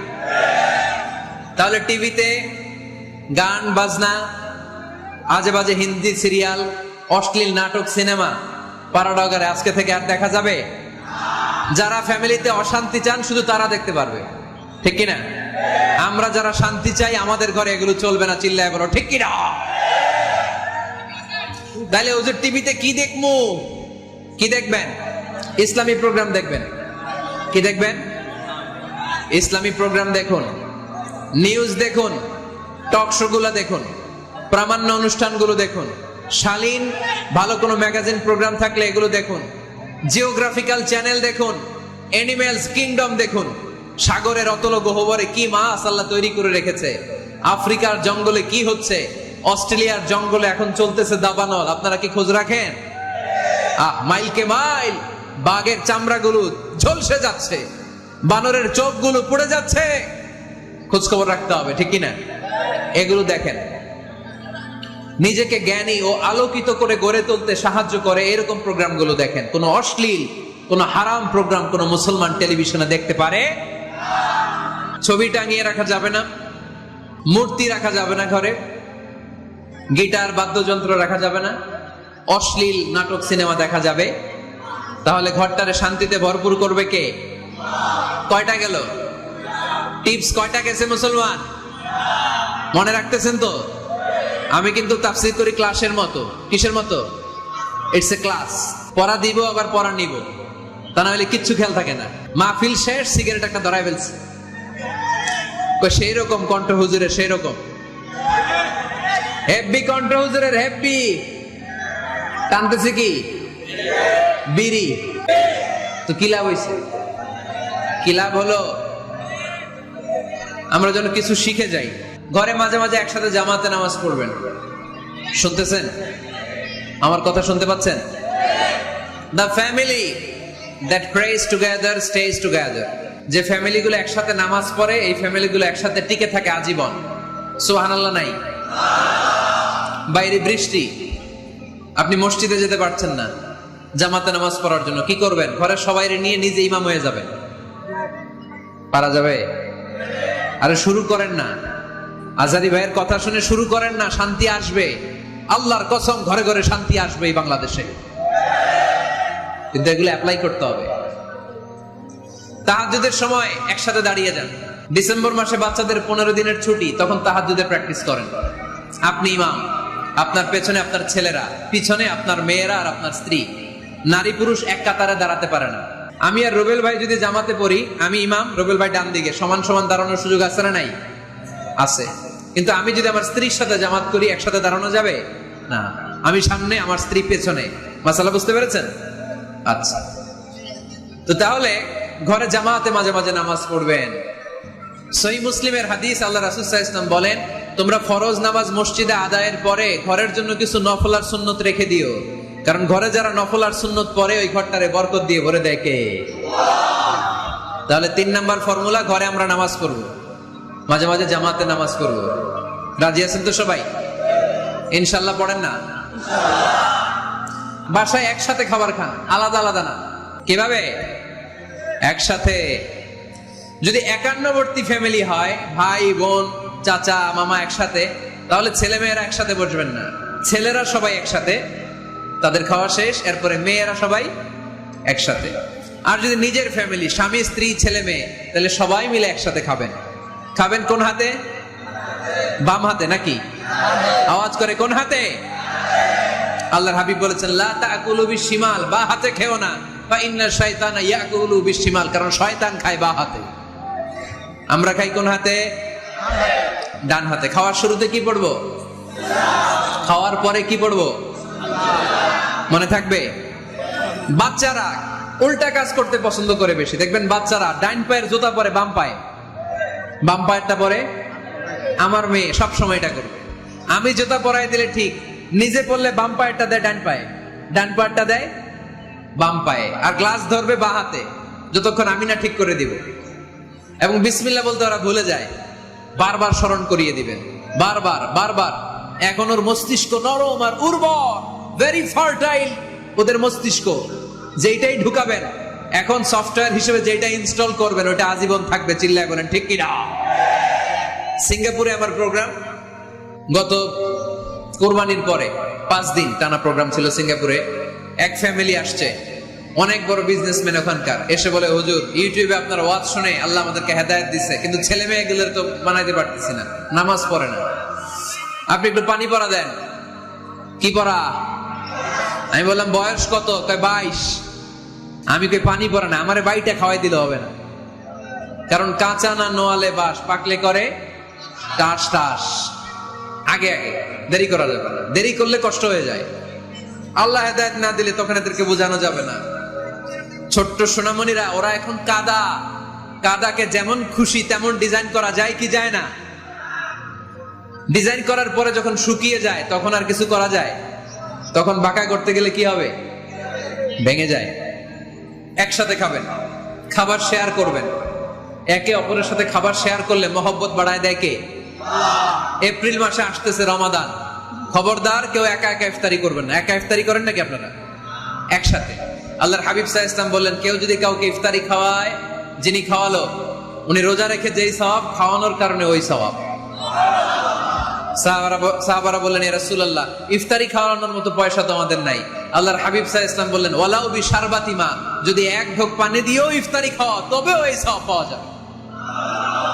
তাহলে টিভিতে গান বাজনা, আজে বাজে হিন্দি সিরিয়াল, অশ্লীল নাটক, সিনেমা পাড়াডাগারে আজকে থেকে আর দেখা যাবে? যারা ফ্যামিলিতে অশান্তি চান শুধু তারা দেখতে পারবে, ঠিক কিনা? আমরা যারা শান্তি চাই আমাদের ঘরে এগুলো চলবে না, চিল্লায় বলো ঠিক কিনা? তাহলে ওই যে টিভিতে কি দেখবো? কি দেখবেন? ইসলামী প্রোগ্রাম দেখবেন। কি দেখবেন? ইসলামী প্রোগ্রাম দেখুন, নিউজ দেখুন, টক শো গুলো দেখুন, প্রামাণ্য অনুষ্ঠানগুলো দেখুন, শালীন ভালো কোনো ম্যাগাজিন প্রোগ্রাম থাকলে এগুলো দেখুন, জিওগ্রাফিক্যাল চ্যানেল দেখুন, অ্যানিমেলস কিংডম দেখুন, সাগরের অতল গহ্বরে কি মাছ আল্লাহ তৈরি করে রেখেছে, আফ্রিকার জঙ্গলে কি হচ্ছে, অস্ট্রেলিয়ার জঙ্গলে এখন চলতেছে দাবানল, আপনারা কি খোঁজ রাখেন? মাইলকে মাইল বাঘের চামড়াগুলো ঝলসে যাচ্ছে, বানরের চোখগুলো পুড়ে যাচ্ছে, খোঁজ খবর রাখতে হবে, ঠিক কিনা? এগুলো দেখেন। নিজেকে জ্ঞানী ও আলোকিত করে গড়ে তুলতে সাহায্য করে এরকম প্রোগ্রামগুলো দেখেন। কোন অশ্লীল, কোন হারাম প্রোগ্রাম কোন মুসলমান টেলিভিশনে দেখতে পারে? ছবি টাঙিয়ে রাখা যাবে না, মূর্তি রাখা যাবে না ঘরে, গিটার বাদ্যযন্ত্র রাখা যাবে না, অশ্লীল নাটক সিনেমা দেখা যাবে। তাহলে ঘরটারে শান্তিতে ভরপুর করবে কে? কয়টা গেল? টিপস কয়টা গেছে মুসলমান? মনে রাখতেছেন তো? আমি কিন্তু তাফসীর করি ক্লাসের মতো। কিসের মতো? It's a class. পড়া দিব আবার পড়া নিব, তা না হলে কিচ্ছু খেয়াল থাকে না। মাহফিল শেষ, সিগারেট একটা ধরাই ফেলছে, সেই রকম কণ্ঠ হুজুরের, সেই রকম হেব্বি কণ্ঠ হুজুরের, হেব্বি। টানতেছে কি? বিড়ি। তো কি লাভ হয়েছে? কি লাভ হলো? আমরা যেন কিছু শিখে যাই। ঘরে মাঝে মাঝে একসাথে জামাতে নামাজ পড়বেন। শুনতেছেন? আমার কথা শুনতে পাচ্ছেন? The family that prays together stays together. যে ফ্যামিলিগুলো একসাথে নামাজ পড়ে এই ফ্যামিলিগুলো একসাথে টিকে থাকে আজীবন। সুবহানাল্লাহ নাই? বাইরে বৃষ্টি, আপনি মসজিদে যেতে পারছেন না জামাতে নামাজ পড়ার জন্য, কি করবেন? ঘরের সবাই নিয়ে নিজে ইমাম হয়ে যাবেন। পারা যাবে? আরে শুরু করেন না, আজারি ভাইয়ের কথা শুনে শুরু করেন না, শান্তি আসবে। আল্লাহর কসম ঘরে ঘরে শান্তি আসবে এই বাংলাদেশে, কিন্তু এগুলো অ্যাপ্লাই করতে হবে। তাহাজ্জুদের সময় একসাথে দাঁড়িয়ে যান। ডিসেম্বর মাসে বাচ্চাদের 15 দিনের ছুটি, তখন তাহাজ্জুদের প্র্যাকটিস করেন। আপনি ইমাম, আপনার পেছনে আপনার ছেলেরা, পিছনে আপনার মেয়েরা আর আপনার স্ত্রী। নারী পুরুষ এক কাতারে দাঁড়াতে পারে না। আমি আর রুবেল ভাই যদি জামাতে পড়ি, আমি ইমাম, রুবেল ভাই ডান দিকে, সমান সমান দাঁড়ানোর সুযোগ আছে না নাই? আছে। কিন্তু আমি যদি আমার স্ত্রীর সাথে জামাত করি, একসাথে দাঁড়ানো যাবে না। আমি সামনে, আমার স্ত্রী পেছনে। মাসালা বুঝতে পেরেছেন? আচ্ছা, তো তাহলে ঘরে জামাতে মাঝে মাঝে নামাজ পড়বেন। সহিহ মুসলিমের হাদিস, আল্লাহ রাসূল সাল্লাল্লাহু আলাইহি ওয়াসাল্লাম বলেন, তোমরা ফরজ নামাজ মসজিদে আদায়ের পরে ঘরের জন্য কিছু নফল আর সুন্নত রেখে দিও, কারণ ঘরে যারা নফল আর সুন্নত পড়ে ওই ঘরটারে বরকত দিয়ে ভরে দেয় কে? তাহলে 3 নাম্বার ফর্মুলা, ঘরে আমরা নামাজ পড়বো, মাঝে মাঝে জামাতে নামাজ পড়বো। রাজি আছেন তো সবাই? ইনশাল্লাহ পড়েন না? বাসায় একসাথে খাবার খান, আলাদা আলাদা না। কিভাবে? একসাথে। যদি একান্নবর্তী ফ্যামিলি হয়, ভাই বোন চাচা মামা একসাথে, তাহলে ছেলে মেয়েরা একসাথে বসবেন না। ছেলেরা সবাই একসাথে, তাদের খাওয়া শেষ, এরপরে মেয়েরা সবাই একসাথে। আর যদি নিজের ফ্যামিলি, স্বামী স্ত্রী ছেলে মেয়ে, তাহলে সবাই মিলে একসাথে খাবেন। খাবেন কোন হাতে? বাম হাতে নাকি? আওয়াজ করে কোন হাতে? আল্লাহর হাবিব বলেছেন লা তাকুলু বিশিমাল, বা হাতে খেও না, বা ইন্না শাইতানা ইয়াকুলু বিশিমাল, কারণ শয়তান খায় বা হাতে। আমরা খাই কোন হাতে? ডান হাতে। খাওয়ার শুরুতে কি পড়বো? খাওয়ার পরে কি পড়বো? মনে থাকবে? বাচ্চারা উল্টা কাজ করতে পছন্দ করে বেশি। দেখবেন বাচ্চারা ডাইন পায়ের জুতা পরে বাম পায়ে, বাম পায়েরটা পরে। আমার মেয়ে সব সময় এটা করবে। আমি জুতা পরাই দিলে ঠিক, নিজে পড়লে বাম পায়েরটা দেয় ডান পায়ে, ডান পায়েরটা দেয় বাম পায়ে, আর গ্লাস ধরবে বা হাতে, যতক্ষণ আমি না ঠিক করে দিব। এবং বিসমিল্লাহ বলতে ওরা ভুলে যায়, বারবার স্মরণ করিয়ে দিবেন, বারবার বারবার। এখন ওর মস্তিষ্ক নরম আর উর্বর, ভেরি ফার্টাইল ওদের মস্তিষ্ক। যেইটাই ঢুকাবেন, এখন সফটওয়্যার হিসেবে যেটা ইনস্টল করবেন ওটা আজীবন থাকবে। চিল্লায় বলেন ঠিক কিনা? সিঙ্গাপুরে আমার প্রোগ্রাম, গত কোরবানির পরে 5 দিন টানা প্রোগ্রাম ছিল সিঙ্গাপুরে। এক ফ্যামিলি আসছে, অনেক বড় বিজনেসম্যান ওখানকার, এসে বলে হুজুর ইউটিউবে আপনার ওয়াজ শুনে আল্লাহ আমাদেরকে হেদায়েত দিচ্ছে, কিন্তু ছেলে মেয়েগুলোর তো বানাইতে পারতেছি না, নামাজ পড়ে না, আপনি একটু পানি পড়া দেন। কি পড়া? আমি বললাম বয়স কত? কয় 22। আমি কই পানি পড়ে না, আমারে বাইটা খাওয়াই দিলে হবে না, কারণ কাঁচা না নোয়ালে বাস, পাকলে করে টাস টাস। আগে আগে দেরি করা যাবে না, দেরি করলে কষ্ট হয়ে যায়। আল্লাহ হেদায়েত না দিলে তখন এদেরকে বোঝানো যাবে না। ছোট্ট সোনামণিরা, ওরা এখন কাদা, কাদাকে যেমন খুশি তেমন ডিজাইন করা যায় কি যায় না? ডিজাইন করার পরে যখন শুকিয়ে যায় তখন আর কিছু করা যায়? তখন বাঁকা করতে গেলে কি হবে? ভেঙে যায়। একসাথে খাবেন, খাবার শেয়ার করবেন। একে অপরের সাথে খাবার শেয়ার করলে মহব্বত বাড়ায় দেয় কে? এপ্রিল মাসে আসতেছে রমাদান, খবরদার কেউ একা একা ইফতারি করবেন না। একা ইফতারি করেন নাকি আপনারা? একসাথে। আল্লাহর হাবিব সাল্লাল্লাহু আলাইহি ওয়াসাল্লাম বললেন, কেউ যদি কাউকে ইফতারি খাওয়ায়, যিনি খাওয়ালো উনি রোজা রেখে যেই সওয়াব, খাওয়ানোর কারণে ওই সওয়াব। সাহাবারা বললেন, ইয়া রাসূলুল্লাহ, ইফতারি খাওয়ানোর মতো পয়সা তো আমাদের নাই। আল্লাহর হাবিব সাল্লাল্লাহু আলাইহি ওয়াসাল্লাম বললেন, ওয়ালাউ বিশারবাতি মা, যদি এক ঢোক পানি দিয়েও ইফতারি খাওয়া তবেও এই সওয়াব পাওয়া যাবে।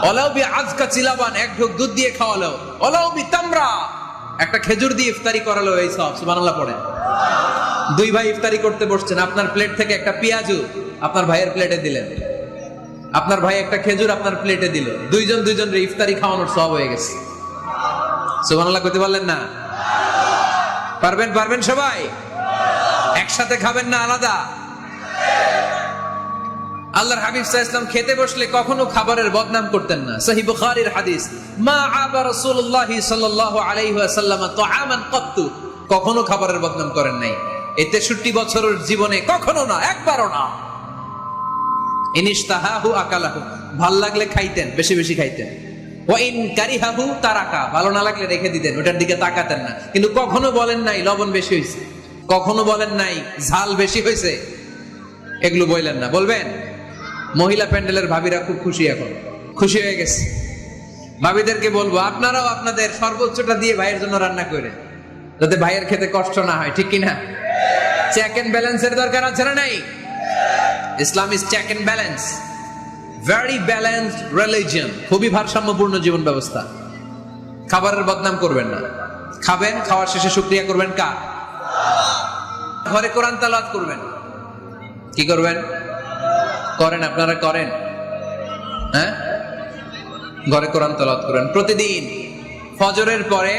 ওয়ালাউ বিআযকা চিলাবান, এক ঢোক দুধ দিয়ে খাওয়ালো। ওয়ালাউ বিতামরা, একটা খেজুর দিয়ে ইফতারি করালো এই সওয়াব। সুবহানাল্লাহ পড়েন। দুই ভাই ইফতারি করতে বসছেন, আপনার প্লেট থেকে একটা পেঁয়াজু আপনার ভাইয়ের প্লেটে দিলেন, আপনার ভাই একটা খেজুর আপনার প্লেটে দিল, দুইজন দুইজনের ইফতারি খাওয়ানোর সওয়াব হয়ে গেছে। সুবহানাল্লাহ কইতে পারলেন না? পারবেন? পারবেন সবাই? একসাথে খাবেন না আলাদা? আল্লাহর হাবিব সাল্লাল্লাহু আলাইহি ওয়াসাল্লাম খেতে বসলে কখনো খাবারের বদনাম করতেন না। সহিহ বুখারীর হাদিস, মা আবা রাসূলুল্লাহ সাল্লাল্লাহু আলাইহি ওয়াসাল্লাম তাআমান কাত্তু, কখনো খাবারের বদনাম করেন নাই। এই 63 বছরের জীবনে কখনো না, একবারও না। ইনিশতাহাহু আকালাহু, ভাল লাগলে খাইতেন, বেশি বেশি খাইতেন। ওয়া ইন কারিহাহু তারাকা, ভালো না লাগলে রেখে দিতেন, ওটার দিকে তাকাতেন না। কিন্তু কখনো বলেন নাই লবণ বেশি হয়েছে, কখনো বলেন নাই ঝাল বেশি হয়েছে, এগুলো বললেন না। বলবেন? মহিলা প্যান্ডেলের ভাবিরা খুব খুশি, এখন খুশি হয়ে গেছে। ভাবিদেরকে বলবো, আপনারাও আপনাদের সর্বোচ্চটা দিয়ে ভাইয়ের জন্য রান্না করেন, যাতে ভাইয়ের খেতে কষ্ট না হয়। ঠিক কিনা? চেক এন্ড ব্যালেন্সের দরকার আছে না নাই? Islam is check and balance, very balanced religion, খুবই ভারসাম্যপূর্ণ জীবন ব্যবস্থা। খাবারের বদনাম করবেন না, খাবেন, খাওয়ার শেষে শুকরিয়া করবেন কার? ঘরে কোরআন তেলাওয়াত করবেন। কি করবেন? করেন, আপনারা করেন? হ্যাঁ, ঘরে কোরআন তেলাওয়াত করেন প্রতিদিন। ফজরের পরে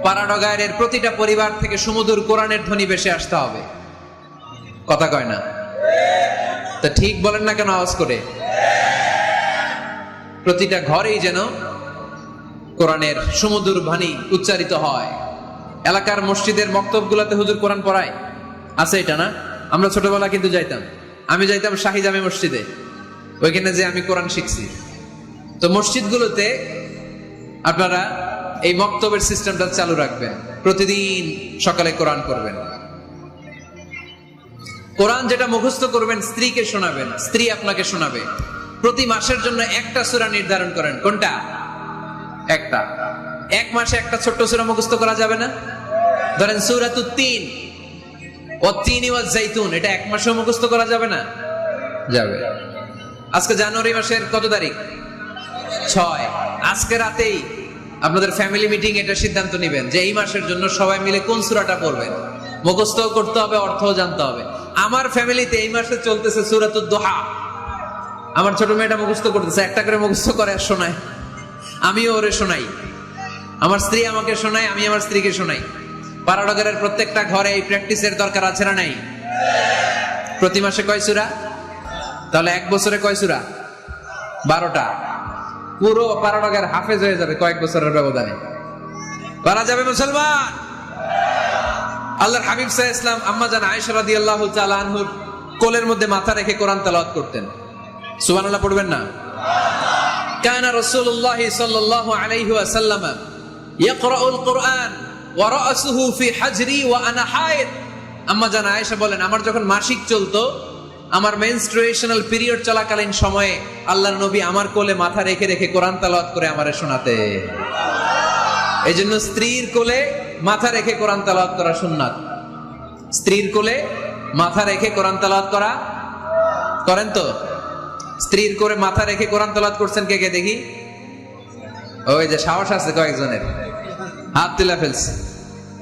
পাড়াডগায়ের প্রতিটা পরিবার থেকে সুমধুর কোরআনের ধ্বনি ভেসে আসতে হবে। কথা কয় না? তা ঠিক বলেন না কেন আওয়াজ করে? প্রতিটা ঘরেই যেন কোরআনের সুমধুর বাণী উচ্চারিত হয়। এলাকার মসজিদের মক্তবগুলোতে হুজুর কোরআন পড়ায়, আছে এটা না? আমরা ছোটবেলা কিন্তু যাইতাম, আমি যাইতাম শাহী জামে মসজিদে, ওইখানে যে আমি কোরআন শিখছি। তো মসজিদগুলোতে আপনারা এই মক্তবের সিস্টেমটা চালু রাখবেন, প্রতিদিন সকালে কোরআন করবেন। কোরআন যেটা মুখস্থ করবেন স্ত্রীকে শোনাবেন, স্ত্রী আপনাকে শোনাবে। প্রতি মাসের জন্য একটা সূরা নির্ধারণ করেন। কোনটা? একটা। এক মাসে একটা ছোট্ট সূরা মুখস্থ করা যাবে না? ধরেন সূরাতুত তিন, ওয়াত-তিনি ওয়াজ-জাইতুন, এটা এক মাসে মুখস্থ করা যাবে না? যাবে। আজকে জানুয়ারি মাসের কত তারিখ? 6। আজকে রাতেই আপনাদের ফ্যামিলি মিটিং এটা সিদ্ধান্ত নেবেন যে এই মাসের জন্য সবাই মিলে কোন সূরাটা পড়বেন। মুখস্থ করতে হবে, অর্থও জানতে হবে। আমার ফ্যামিলিতে এই মাসে চলতেছে সূরাতুদ দুহা। আমার ছোট মেয়েটা মুখস্থ করতেছে, একটা করে মুখস্থ করে আর শোনায়, আমিও ওরে শোনাই। আমার স্ত্রী আমাকে শোনায়, আমি আমার স্ত্রীকে শোনাই। পাড়াডগরের প্রত্যেকটা ঘরে এই প্র্যাকটিসের দরকার আছে না নাই? প্রতি মাসে কয় সূরা? তাহলে এক বছরে কয় সূরা? 12টা। পুরো পাড়াডগর হাফেজ হয়ে যাবে কয়েক বছরের ব্যবধানে। পারা যাবে মুসলমান। আল্লাহর হাবিব সাল্লাল্লাহু আলাইহি ওয়াসাল্লাম আম্মা জান আয়েশা রাদিয়াল্লাহু তাআলা আনহুর কোলের মধ্যে মাথা রেখে কোরআন তেলাওয়াত করতেন। সুবহানাল্লাহ পড়বেন না? কানা রাসূলুল্লাহ সাল্লাল্লাহু আলাইহি ওয়াসাল্লাম ইয়াকরাউল কুরআন ওয়া রাসুহু ফি হাজরি ওয়া আনা হায়েদ। আম্মা জান আয়েশা বলেন, আমার যখন মাসিক চলতো, আমার মেনস্ট্রুয়েশনাল পিরিয়ড চলাকালীন সময়ে আল্লাহর নবী আমার কোলে মাথা রেখে রেখে কোরআন তেলাওয়াত করে আমারে শোনাতে। এজন্য স্ত্রীর কোলে মাথা রেখে কোরআন তেলাওয়াত করা সুন্নাত। স্ত্রীর কোলে মাথা রেখে কোরআন তেলাওয়াত করা করেন তো? স্ত্রীর কোলে মাথা রেখে কোরআন তেলাওয়াত করছেন কে কে দেখি? ওই যে সাহস আছে কয়েকজনের, হাত তুলে ফেলছে।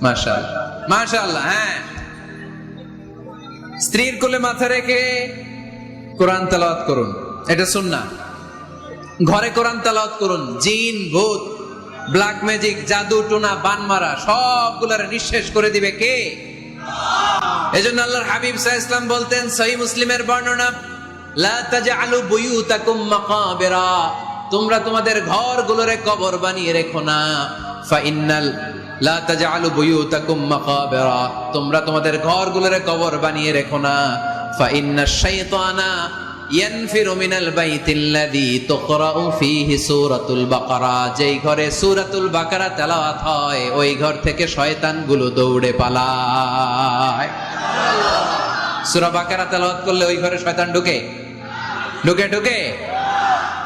মাশাআল্লাহ, মাশাআল্লাহ। হ্যাঁ, স্ত্রীর কোলে মাথা রেখে কোরআন তেলাওয়াত করুন, এটা সুন্নাহ। ঘরে কোরআন তেলাওয়াত করুন। জিন, ভূত, ব্ল্যাক ম্যাজিক, জাদু টোনা, বান মারা সবগুলার নিঃশেষ করে দিবে কে? এজন্য আল্লাহর হাবিব সাল্লাল্লাহু আলাইহি ওয়াসাল্লাম বলতেন, সহিহ মুসলিমের বর্ণনা, লা তাজআলু বুয়ুতাকুম মাকাবিরা, তোমরা তোমাদের ঘরগুলোরে কবর বানিয়ে রেখো না। ফাইন্নাল লা তাজআলু বুয়ুতাকুম মাকাবিরা, তোমরা তোমাদের ঘরগুলোরে কবর বানিয়ে রেখো না। ফাইন্নাশ শাইতানা ইয়ানফিরু মিনাল বাইতিল্লাযী তুকরাউ ফীহি সূরাতুল বাকারা, যেই ঘরে সূরাতুল বাকারা তেলাওয়াত হয় ওই ঘর থেকে শয়তানগুলো দৌড়ে পালায়। সূরা বাকারা তেলাওয়াত করলে ওই ঘরে শয়তান ঢুকে ঢুকে ঢুকে।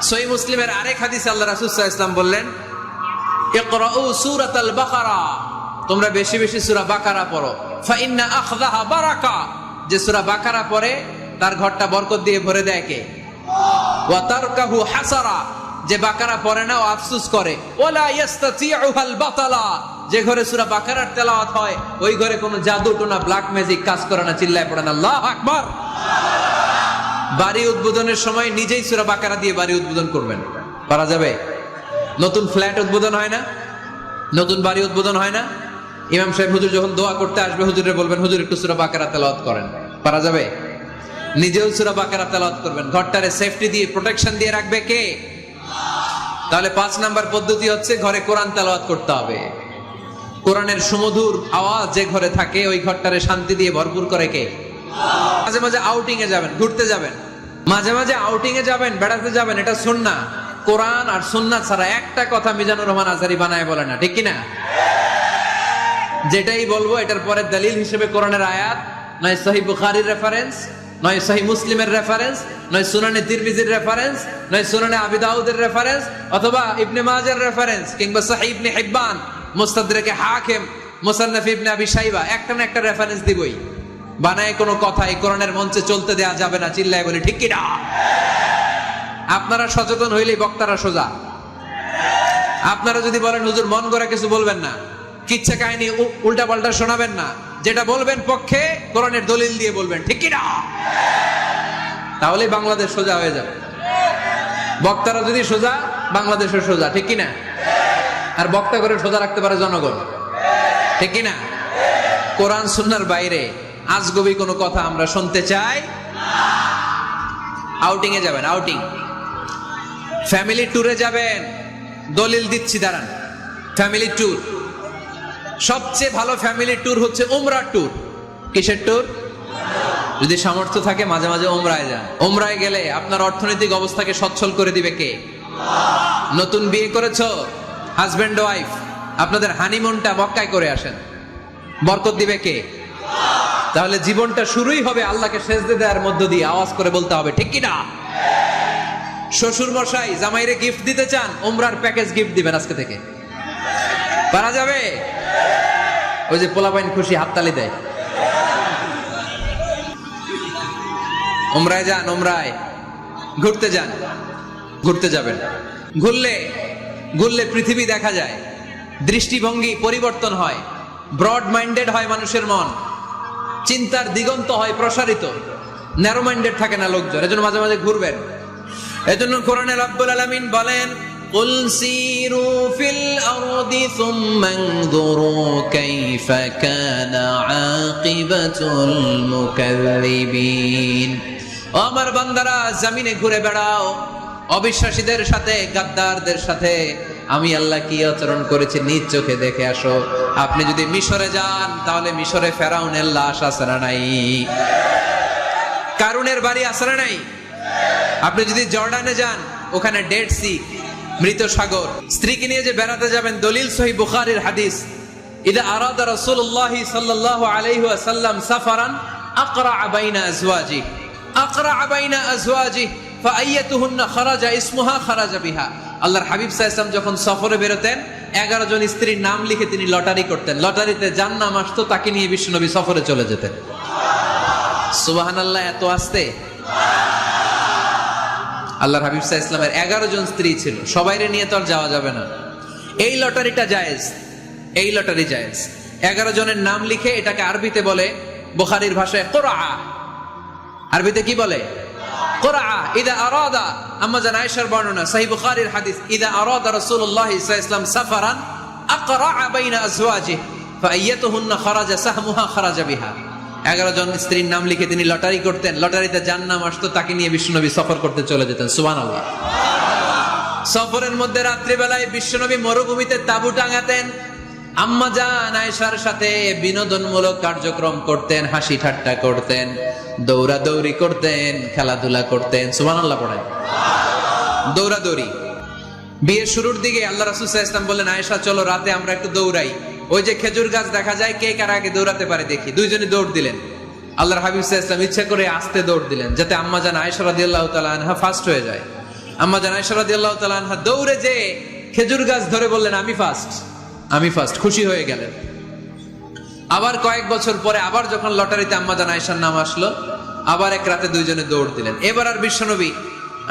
সহিহ মুসলিমের আরেক হাদিসে আল্লাহ রাসূল সাল্লাল্লাহু আলাইহি ওয়াসাল্লাম বললেন, ইকরাউ সূরাতাল বাকারা, তোমরা বেশি বেশি সূরা বাকারা পড়ো। ফাইন্না আখযাহা বারাকা, যে সূরা বাকারা পড়ে তার ঘরটা বরকত দিয়ে ভরে দেয় কে? ওয়া তারকাহু হাসারা, যে বাকারা পড়ে না ও আফসোস করে। ওয়ালা ইস্তাতিউহাল বাতালা, যে ঘরে সূরা বাকারার তেলাওয়াত হয় ওই ঘরে কোনো জাদু টোনা, ব্ল্যাক ম্যাজিক কাজ করে না। চিল্লায় পড়েন আল্লাহু আকবার। বাড়ি উদ্বোধনের সময় নিজেই সূরা বাকারা দিয়ে বাড়ি উদ্বোধন করবেন, পারা যাবে? নতুন ফ্ল্যাট উদ্বোধন হয় না, নতুন বাড়ি উদ্বোধন হয় না, ইমাম সাহেব হুজুর যখন দোয়া করতে আসবে হুজুরে বলবেন, হুজুর একটু সূরা বাকারা তেলাওয়াত করেন, পারা যাবে? নিজেও সূরা বাকারা তেলাওয়াত করবেন। ঘরটারে সেফটি দিয়ে, প্রোটেকশন দিয়ে রাখবে কে? তাহলে 5 নাম্বার পদ্ধতি হচ্ছে ঘরে কোরআন তেলাওয়াত করতে হবে। কোরআনের সুমধুর আওয়াজ যে ঘরে থাকে ওই ঘরটারে শান্তি দিয়ে ভরপুর করে কে? মাঝে মাঝে আউটিং এ যাবেন, ঘুরতে যাবেন, মাঝে মাঝে আউটিং এ যাবেন, বেড়াতে যাবেন, এটা সুন্নাহ। কোরআন আর সুন্নাহ ছাড়া একটা কথা মিজানুর রহমান আজহারী বানায় বলে না, ঠিক কিনা? যেটাই বলবো এটার পরে দলিল হিসেবে কোরআনের আয়াত, নয় সহিহ বুখারীর রেফারেন্স, নয় সহিহ মুসলিমের রেফারেন্স, নয় সুনানে তিরমিজির রেফারেন্স, নয় সুনানে আবি দাউদের রেফারেন্স, অথবা ইবনে মাজার রেফারেন্স, কিংবা সহিহ ইবনে হিব্বান, মুস্তাদরাকে হাকিম, মুসান্নাফ ইবনে আবি শাইবা, একটা না একটা রেফারেন্স দিবই। বানায় কোনো কথা এই কোরআনের মঞ্চে চলতে দেয়া যাবে না। চিল্লায় বলি ঠিক কিনা? আপনারা সচেতন হইলেই বক্তারা সোজা। আপনারা যদি বলেন হুজুর মন গড়া কিছু বলবেন না, কিচ্ছা কাহিনী উল্টা পাল্টা শোনাবেন না, যেটা বলবেন পক্ষে কোরআনের দলিল দিয়ে বলবেন, ঠিক কিনা? তাহলেই বাংলাদেশ সোজা হয়ে যাবে। বক্তারা যদি সোজা, বাংলাদেশের সোজা, ঠিক কিনা? আর বক্তা করে সোজা রাখতে পারে জনগণ, ঠিক কিনা? কোরআন সুন্নাহর বাইরে আজগবি কোনো কথা আমরা শুনতে চাই না। আউটিং এ যাবেন, আউটিং, ফ্যামিলি ট্যুরে যাবেন, দলিল দিচ্ছি দাঁড়ান। ফ্যামিলি ট্যুর, সবচেয়ে ভালো ফ্যামিলি ট্যুর হচ্ছে উমরা ট্যুর। কিসের ট্যুর? যদি সামর্থ্য থাকে মাঝে মাঝে উমরায় যান। উমরায় গেলে আপনার অর্থনৈতিক অবস্থাকে সচ্ছল করে দিবে কে? নতুন বিয়ে করেছো, হাজবেন্ড ওয়াইফ, আপনাদের হানিমুনটা মক্কায় করে আসেন, বরকত দিবে কে? তাহলে জীবনটা শুরুই হবে আল্লাহকে সেজদে দেওয়ার মধ্য দিয়ে। আওয়াজ করে বলতে হবে, ঠিক কি না? শ্বশুর মশাই জামাইরে গিফট দিতে চান, উমরার প্যাকেজ গিফট দিবেন আজকে থেকে। পারা যাবে? ওই যে পোলাপাইন খুশি হাততালি দেয়। উমরায় যান, উমরায় ঘুরতে যান, ঘুরতে যাবেন। ঘুরলে পৃথিবী দেখা যায়, দৃষ্টিভঙ্গি পরিবর্তন হয়, ব্রড মাইন্ডেড হয় মানুষের মন, চিন্তার দিগন্ত হয় প্রসারিত, ন্যারো মাইন্ডেড থাকে না লোকজন। এজন্য মাঝে মাঝে ঘুরবেন। এজন্য কোরআনে রব্বুল আলামিন বলেন, কুল সিরু ফিল আরদি সুম্মা ইনজুরু কাইফা কানা আকিবাতুল মুকাল্লিবিন। ও আমার বান্দারা, জমিনে ঘুরে বেড়াও, অবিশ্বাসীদের সাথে, গাদ্দারদের সাথে আমি আল্লাহ কি আচরণ করেছি নিজ চোখে দেখে আসো। আপনি যদি মিশরে যান, তাহলে মিশরে ফেরাউনের লাশ আছে না নাই? কারুনের বাড়ি আছে না নাই? আপনি যদি জর্ডানে যান, ওখানে ডেড সি, মৃত সাগর। স্ত্রীকে নিয়ে যে বেড়াতে যাবেন, দলিল সহিহ বুখারীর হাদিস, ইদা আরাদা রাসূলুল্লাহ সাল্লাল্লাহু আলাইহি ওয়াসাল্লাম সাফারান আকরা বাইনা আজওয়াজি, আকরা বাইনা আজওয়াজি ফাআইয়াতুহুন্না খারাজা ইসমুহা খারাজা বিহা। আল্লাহর হাবিব সাল্লাল্লাহু আলাইহি ওয়াসাল্লাম যখন সফরে বেরোতেন, 11 জন স্ত্রীর নাম লিখে তিনি লটারি করতেন। লটারিতে যার নাম আসতো তাকে নিয়ে বিশ্বনবী সফরে চলে যেতেন। সুবহানাল্লাহ, এত আসতে। আল্লাহর হাবিব সাল্লাল্লাহু আলাইহি ওয়াসাল্লামের 11 জন স্ত্রী ছিল, সবাইরে নিয়ে তো আর যাওয়া যাবে না। এই লটারিটা জায়েজ, এই লটারি জায়েজ। 11 জনের নাম লিখে, এটাকে আরবিতে বলে, বুখারীর ভাষায় কুরআ। আরবিতে কি বলে? কুরআ। ইদা আরাদা, আম্মা জান আয়েশার বর্ণনা, সহিহ বুখারীর হাদিস, ইদা আরাদা রাসূলুল্লাহ সাল্লাল্লাহু আলাইহি ওয়াসাল্লাম সাফারান আকরা বাইনা আজওয়াজি ফাআইয়াতুহুন্না খারাজা সাহমুহা খারাজা বিহা। 11 জন স্ত্রীর নাম লিখে তিনি লটারি করতেন। লটারিতে যার নাম আসতো তাকে নিয়ে বিশ্বনবী সফর করতে চলে যেতেন। সুবহানাল্লাহ। সফরের মধ্যে রাত্রিবেলায় বিশ্বনবী মরুভূমিতে তাঁবু টাঙাতেন। আম্মা জান আয়েশার সাথে বিনোদনমূলক কার্যক্রম করতেন, হাসি ঠাট্টা করতেন, দৌড়াদৌড়ি করতেন, খেলাধুলা করতেন। সুবহানাল্লাহ পড়েন। দৌড়াদৌড়ি। বিয়ের শুরুর দিকে আল্লাহ রাসূল সাল্লাল্লাহু আলাইহি ওয়াসাল্লাম বললেন, আয়েশা চলো রাতে আমরা একটু দৌড়াই। ওই যে খেজুর গাছ দেখা যায়, কে কার আগে দৌড়াতে পারে দেখি। দুইজনে দৌড় দিলেন। আল্লাহর হাবিব সাল্লাল্লাহু আলাইহি ওয়াসাল্লাম ইচ্ছা করে আস্তে দৌড় দিলেন, যাতে আম্মা জান আয়েশা রাদিয়াল্লাহু তাআলা আনহা ফার্স্ট হয়ে যায়। আম্মা জান আয়েশা রাদিয়াল্লাহু তাআলা আনহা দৌড়ে যে খেজুর গাছ ধরে বললেন, আমি ফার্স্ট, আমি ফার্স্ট, খুশি হয়ে গেলেন। আবার কয়েক বছর পরে আবার যখন লটারিতে আম্মা জান আয়েশার নাম আসলো, আবার এক রাতে দুইজনে দৌড় দিলেন। এবার আর বিশ্বনবী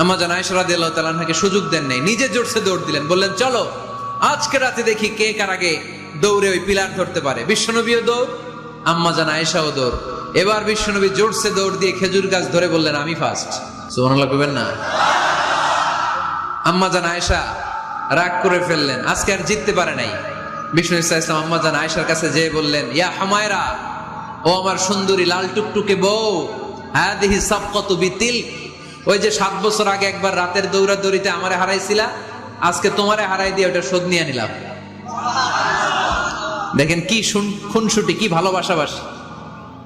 আম্মা জান আয়েশা রাদিয়াল্লাহু তাআলা আনহাকে সুযোগ দেন নাই, নিজে জোরসে দৌড় দিলেন। বললেন, চলো আজকে রাতে দেখি কে কার আগে দৌড়ে ওই পিলার ধরতে পারে। বিশ্বনবীও দৌড়, আম্মা জান আয়েশাও দৌড়। এবার বিশ্বনবী জোরসে দৌড় দিয়ে খেজুর গাছ ধরে বললেন, আমি ফার্স্ট। সুবহানাল্লাহ কইবেন না? আম্মা জান আয়েশা রাগ করে ফেললেন, আজকে আর জিততে পারে নাই। বিষ্ণু ইসলাম আম্মা জান আয়েশার কাছে যেয়ে বললেন, ইয়া হুমায়রা, ও আমার সুন্দরী লাল টুকটুকে বউ, হাদিহি সাবকাতু বিতিল, ওই যে 7 বছর আগে একবার রাতের দৌড়াদৌড়িতে আমারে হারাইছিলা, আজকে তোমারে হারাই দিয়ে ওটা শোধ নিয়ে নিলাম। দেখেন কি খুনসুটি, কি ভালোবাসাবাসী,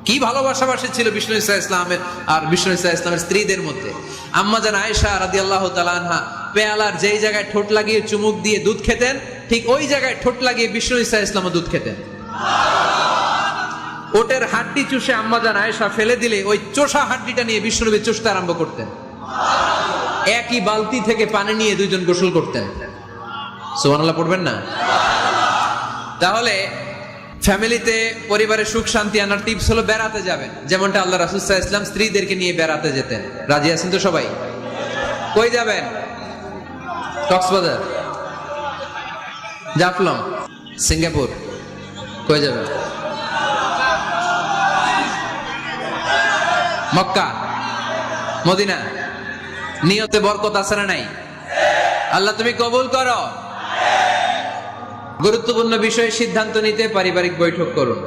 কি ভালোবাসাবাসী ছিল বিষ্ণু ইসলামের আর বিষ্ণু ইসলামের স্ত্রীদের মধ্যে। আম্মা জান আয়েশা রাদিয়াল্লাহু তাআলা আনহা পেয়ালার যেই জায়গায় ঠোঁট লাগিয়ে চুমুক দিয়ে দুধ খেতেন, ঠিক ওই জায়গায় ঠোঁট লাগিয়ে বিষ্ণু ইসলামও দুধ খেতেন। ওটের হাড্ডি চুষে আম্মা জান আয়েশা ফেলে দিলে ওই চোষা হাড্ডিটা নিয়ে বিষ্ণুনবী চুষতে আরম্ভ করতেন। একই বালতি থেকে পানি নিয়ে দুইজন গোসল করতেন। সুবহানাল্লাহ পড়বেন না? তাহলে ফ্যামিলিতে, পরিবারে সুখ শান্তি আনার টিপস হলো বেড়াতে যাবেন, যেমনটা আল্লাহ রাসূল সাল্লাল্লাহু আলাইহি ওয়াসাল্লাম স্ত্রীদেরকে নিয়ে বেড়াতে যেতেন। রাজি আছেন তো সবাই? কই যাবেন? কক্সবাজার, জাফলং, সিঙ্গাপুর, কই যাবেন? মক্কা, মদিনা। নিয়তে বরকত আছে না নাই? আল্লাহ তুমি কবুল করো। গুরুত্বপূর্ণ বিষয়ে সিদ্ধান্ত নিতে পারিবারিক বৈঠক করুন,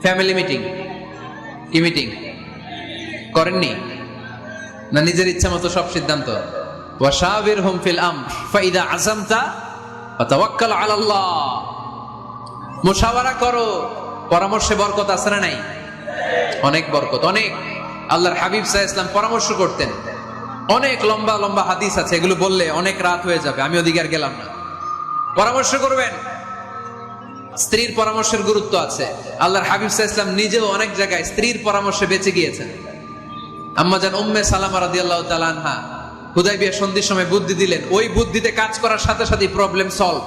ফ্যামিলি মিটিং। কি মিটিং করেননি? না নিজের ইচ্ছা মতো সব সিদ্ধান্ত? ওয়াশাবিরহুম ফিল আমর ফাইদা আযামতা ফাতাওয়াক্কাল আলাল্লাহ। মুশাওয়ারা করো, পরামর্শে বরকত আছে না নাই? অনেক বরকত, অনেক। আল্লাহর হাবিব সাল্লাল্লাহু আলাইহি ওয়াসাল্লাম পরামর্শ করতেন। অনেক লম্বা লম্বা হাদিস আছে, এগুলো বললে অনেক রাত হয়ে যাবে, আমি ওদিকে আর গেলাম না। পরামর্শ করবেন। স্ত্রীর পরামর্শের গুরুত্ব আছে। আল্লাহর হাবিব সাল্লাল্লাহু আলাইহি ওয়াসাল্লাম নিজেও অনেক জায়গায় স্ত্রীর পরামর্শে বেঁচে গিয়েছেন। আম্মাজান উম্মে সালামা রাদিয়াল্লাহু তাআলা আনহা হুদায়বিয়া সন্ধির সময় বুদ্ধি দিলেন, ওই বুদ্ধিতে কাজ করার সাথে সাথে প্রবলেম সলভ।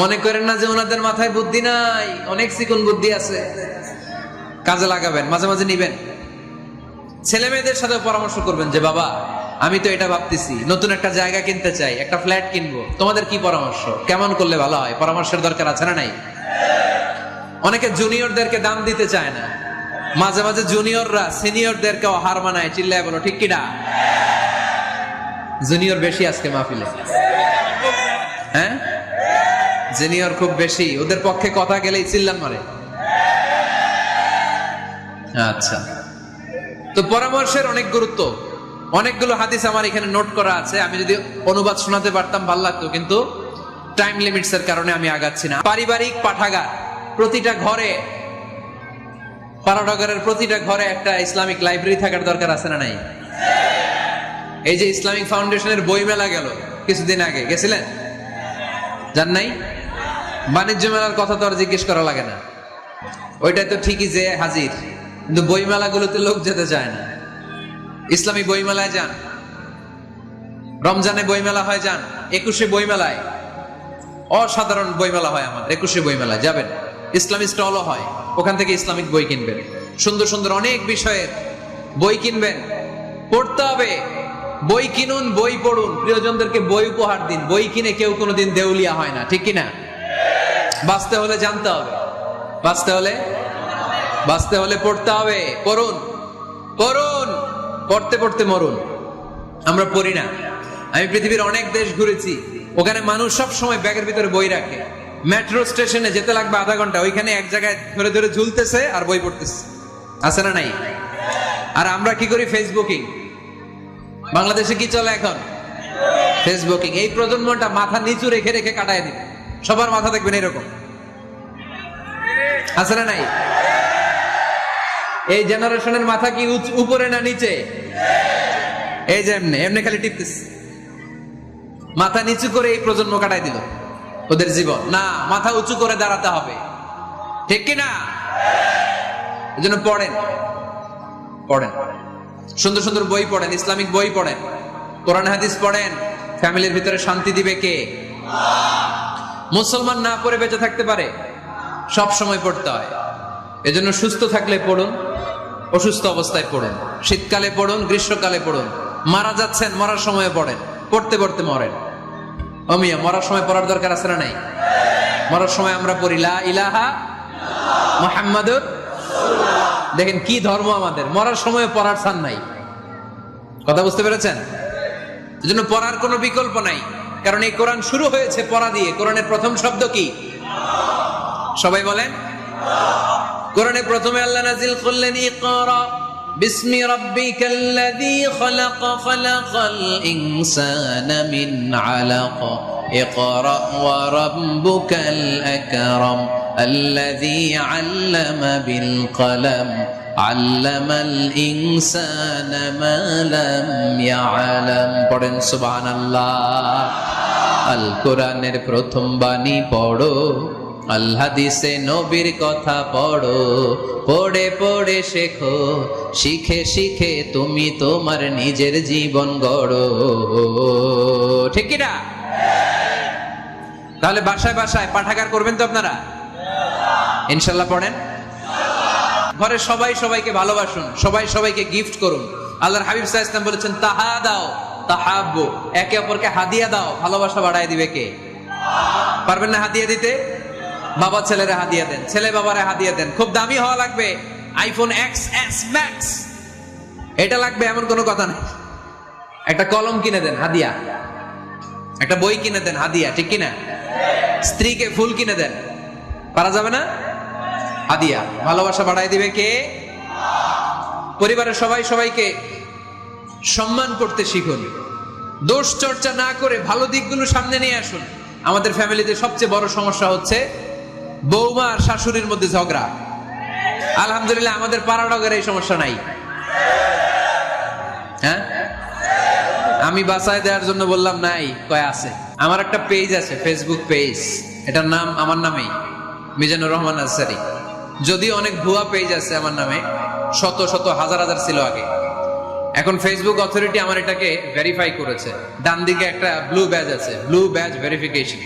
মনে করেন না যে ওনাদের মাথায় বুদ্ধি নাই, অনেক চিকন বুদ্ধি আছে, কাজে লাগাবেন, মাঝে মাঝে নিবেন। ছেলে মেয়েদের সাথে পরামর্শ করবেন যে বাবা আমি তো এটা ভাবতেছি, নতুন একটা জায়গা কিনতে চাই, একটা ফ্ল্যাট কিনবো, তোমাদের কি পরামর্শ, কেমন করলে ভালো হয়? পরামর্শের দরকার আছে না নাই? অনেকে জুনিয়রদেরকে দাম দিতে চায় না, মাঝে মাঝে জুনিয়ররা সিনিয়রদেরকেও হার মানায়, চিল্লায় বলো ঠিক কিনা? জুনিয়র বেশি আজকে মাহফিলে, হ্যাঁ জুনিয়র খুব বেশি, ওদের পক্ষে কথা গেলেই চিল্লান মারে। আচ্ছা, তো পরামর্শের অনেক গুরুত্ব। অনেকগুলো হাদিস আমার এখানে নোট করা আছে, আমি যদি অনুবাদ শোনাতে পারতাম ভালো লাগতো, কিন্তু টাইম লিমিটস এর কারণে আমি আগাচ্ছি না। পারিবারিক পাঠাগার, প্রতিটা ঘরে, পাঠাগারের প্রতিটা ঘরে একটা ইসলামিক লাইব্রেরি থাকার দরকার আছে না নাই? এই যে ইসলামিক ফাউন্ডেশনের বই মেলা গেল কিছুদিন আগে, গেছিলেন? জান নাই? বাণিজ্য মেলার কথা তো আর জিজ্ঞেস করা লাগে না, ওইটা তো ঠিকই যে হাজির, কিন্তু বই মেলাগুলোতে লোক যেতে চায় না। ইসলামী বই মেলায় যান, রমজানে বই মেলা হয় যান, 21শে বই মেলায়, অসাধারণ বই মেলা হয় আমার 21শে বই মেলায় যাবেন, ইসলামী স্টলও হয়, ওখান থেকে ইসলামিক বই কিনবেন, সুন্দর সুন্দর অনেক বিষয়ের বই কিনবেন। পড়তে হবে, বই কিনুন, বই পড়ুন, প্রিয়জনদেরকে বই উপহার দিন। বই কিনে কেউ কোনোদিন দেউলিয়া হয় না, ঠিক কিনা? বাঁচতে হলে জানতে হবে, বাঁচতে হলে পড়তে হবে। পড়ুন পড়ুন, পড়তে পড়তে মরুন। আমরা পড়ি না। আমি পৃথিবীর অনেক দেশ ঘুরেছি, ওখানে মানুষ সব সময় ব্যাগের ভিতরে বই রাখে। মেট্রো স্টেশনে যেতে লাগবে আধা ঘন্টা, ওইখানে এক জায়গায় ধরে ধরে ঝুলতেছে আর বই পড়তেছে, আছে না নাই? আর আমরা কি করি? ফেসবুকিং। বাংলাদেশে কি চলে এখন? ফেসবুকিং। এই প্রজন্মটা মাথা নিচু রেখে রেখে কাটায় দিবে, সবার মাথা দেখবেন এরকম, আছে না নাই? এই জেনারেশনের মাথা কি উপরে না নিচে? এই যে এমনি এমনি খালি টিপতেছে, মাথা নিচু করে এই প্রজন্ম কাটাই দিল ওদের জীবন। না, মাথা উঁচু করে দাঁড়াতে হবে, ঠিক কিনা? এজন্য পড়েন, পড়েন, সুন্দর সুন্দর বই পড়েন, ইসলামিক বই পড়েন, কোরআন হাদিস পড়েন। ফ্যামিলির ভিতরে শান্তি দিবে কে? মুসলমান না পড়ে বেঁচে থাকতে পারে? সব সময় পড়তে হয়। এজন্য সুস্থ থাকলে পড়ুন, অসুস্থ অবস্থায় পড়ুন, শীতকালে পড়ুন, গ্রীষ্মকালে পড়ুন, মারা যাচ্ছেন মরার সময় পড়েন, পড়তে পড়তে মরেন। অমিয়া, মরার সময় পড়ার দরকার আছে না নাই? মরার সময় আমরা পড়ি লা ইলাহা মুহাম্মাদুর। দেখেন কি ধর্ম আমাদের, মরার সময় পড়ার ছাড় নাই। কথা বুঝতে পেরেছেন? এজন্য পড়ার কোনো বিকল্প নাই, কারণ এই কোরআন শুরু হয়েছে পড়া দিয়ে। কোরআনের প্রথম শব্দ কি? সবাই বলেন। কোরআনে প্রথমে আল্লাহ নাজিল করলেন ইকরা বিসমি রাব্বিকাল্লাযী খালাক খালাকাল ইনসানা মিন আলাক ইকরা ওয়া রাব্বুকাল আকরাম আল্লাযী আল্লামা বিল কলম আল্লামাল ইনসানা মা লাম ইয়ালাম। পড়েন সুবহানাল্লাহ। আল কোরআনের প্রথম বাণী পড়ো, আল হাদিসে নবীর কথা পড়ো, পড়ে পড়ে শেখো, শিখে শিখে তুমি তোমার নিজের জীবন গড়ো, ঠিক কি না? তাহলে বাসায় বাসায় পাঠাগার করবেন তো আপনারা? ইনশাল্লাহ পড়েন। ঘরে সবাই সবাইকে ভালোবাসুন, সবাই সবাইকে গিফট করুন। আল্লাহর হাবিব সাল্লাল্লাহু আলাইহি ওয়াসাল্লাম বলেছেন তাহাদাও তাহাব্বু, একে অপরকে হাদিয়া দাও, ভালোবাসা বাড়ায় দিবে কে? পারবেন না হাদিয়া দিতে? বাবা ছেলেরা হাদিয়া দেন, ছেলে বাবারা হাদিয়া দেন। খুব দামি হওয়া লাগবে, আইফোন XS Max এটা লাগবে এমন কোনো কথা নেই। একটা কলম কিনে দেন হাদিয়া, একটা বই কিনে দেন হাদিয়া, ঠিক কিনা? স্ত্রীকে ফুল কিনে দেন, পারা যাবে না? হাদিয়া। ভালোবাসা বাড়ায় দিবে কে? পরিবারের সবাই সবাইকে সম্মান করতে শিখুন, দোষ চর্চা না করে ভালো দিকগুলো সামনে নিয়ে আসুন। আমাদের ফ্যামিলিতে সবচেয়ে বড় সমস্যা হচ্ছে বৌমা আর শাশুড়ির মধ্যে ঝগড়া। আলহামদুলিল্লাহ আমাদের পাড়াডগের এই সমস্যা নাই। হ্যাঁ, আমি বাঁচায় দেওয়ার জন্য বললাম নাই, কয় আছে। আমার একটা পেজ আছে, ফেসবুক পেজ, এটার নাম আমার নামেই, মিজানুর রহমান আনসারী। যদিও অনেক ভুয়া পেজ আছে আমার নামে, শত শত হাজার হাজার ছিল আগে। এখন ফেসবুক অথরিটি আমার এটাকে ভেরিফাই করেছে। ডান দিকে একটা ব্লু ব্যাজ আছে, ব্লু ব্যাজ ভেরিফিকেশন।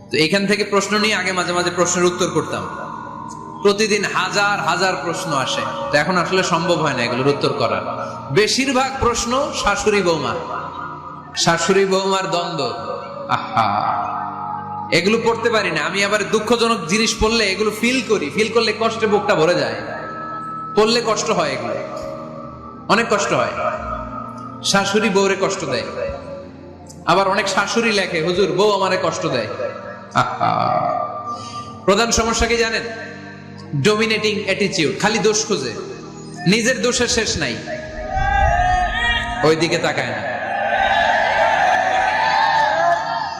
তো এখান থেকে প্রশ্ন নিয়ে আগে মাঝে মাঝে প্রশ্নের উত্তর করতাম। প্রতিদিন হাজার হাজার প্রশ্ন আসে, তো এখন আসলে সম্ভব হয় না এগুলোর উত্তর করা। বেশিরভাগ প্রশ্ন শাশুড়ি বৌমার, শাশুড়ি বৌমার দ্বন্দ্ব। আহা, এগুলো পড়তে পারি না আমি। আবার দুঃখজনক জিনিস পড়লে এগুলো ফিল করি, ফিল করলে কষ্টে বুকটা ভরে যায়। পড়লে কষ্ট হয়, এগুলো অনেক কষ্ট হয়। শাশুড়ি বউরে কষ্ট দেয়। আবার অনেক শাশুড়ি লেখে, হুজুর বউ আমারে কষ্ট দেয়। আহা, প্রধান সমস্যা কি জানেন? ডমিনেটিং অ্যাটিটিউড, খালি দোষ খুঁজে, নিজের দোষের শেষ নাই, ওইদিকে তাকায় না।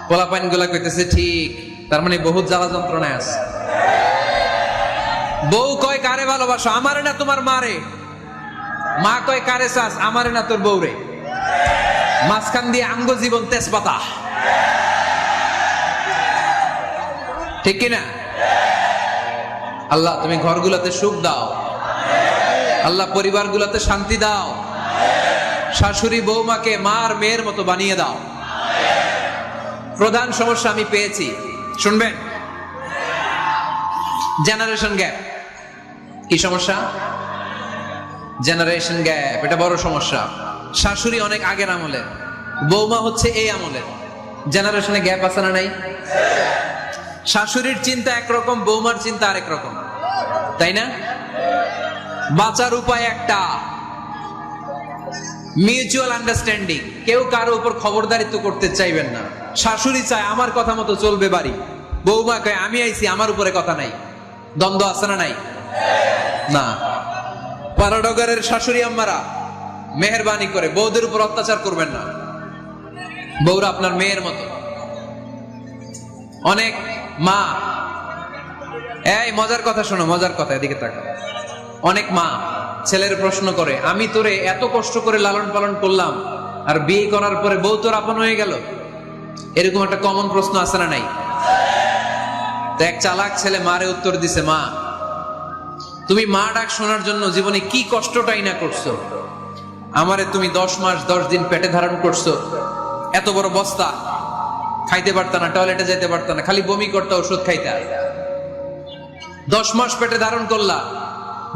পোলাপাইন গুলা কইতেছে ঠিক, তার মানে বহুত জ্বালা যন্ত্রণায় আছে। বউ কয় কারে ভালোবাসো? আমারে না তোমার মারে। মা কয় কারে চাস? আমারে না তোর বউরে। মাঝখান দিয়ে আমগো জীবন তেজপাতা, ঠিক কিনা? আল্লাহ তুমি ঘরগুলোতে সুখ দাও, আল্লাহ পরিবারগুলোতে শান্তি দাও, শাশুড়ি বৌমাকে মার মেয়ের মতো বানিয়ে দাও। প্রধান সমস্যা আমি পেয়েছি, শুনবেন? Generation gap. কি সমস্যা? জেনারেশন গ্যাপ, এটা বড় সমস্যা। শাশুড়ি অনেক আগের আমলের, বৌমা হচ্ছে এই আমলের। জেনারেশনে গ্যাপ আছে না নাই? শাশুড়ির চিন্তা একরকম, বৌমার চিন্তা আরেক রকম, তাই না? বাঁচার উপায় একটা, মিউচুয়াল আন্ডারস্ট্যান্ডিং। কেউ কারো উপর খবরদারিত্ব করতে চাইবেন না। শাশুড়ি চায় আমার কথা মতো চলবে বাড়ি, বৌমা কয় আমি আইছি আমার উপরে কথা নাই। দ্বন্দ্ব আছে না নাই? না। পারাডগারের শাশুড়ি আম্মারা মেহেরবানি করে বউদের উপর অত্যাচার করবেন না। বউরা আপনার মেয়ের মতো। অনেক মা, এই মজার কথা শোনো, মজার কথা, এদিকে তাকা। অনেক মা ছেলের প্রশ্ন করে, আমি তোরে এত কষ্ট করে লালন পালন করলাম, আর বিয়ে করার পরে বউ তোর আপন হয়ে গেল। এরকম একটা কমন প্রশ্ন আছে না নাই? তো এক চালাক ছেলে মারে উত্তর দিছে, মা তুমি মা ডাক শোনার জন্য জীবনে কি কষ্টটাই না করছো। আমারে তুমি 10 মাস 10 দিন পেটে ধারণ করছো, এত বড় বস্তা, খাইতে পারতা না, টয়লেটে যেতে পারতা না, খালি বমি করতে, ওষুধ খাইতা। 10 মাস পেটে ধারণ করলা,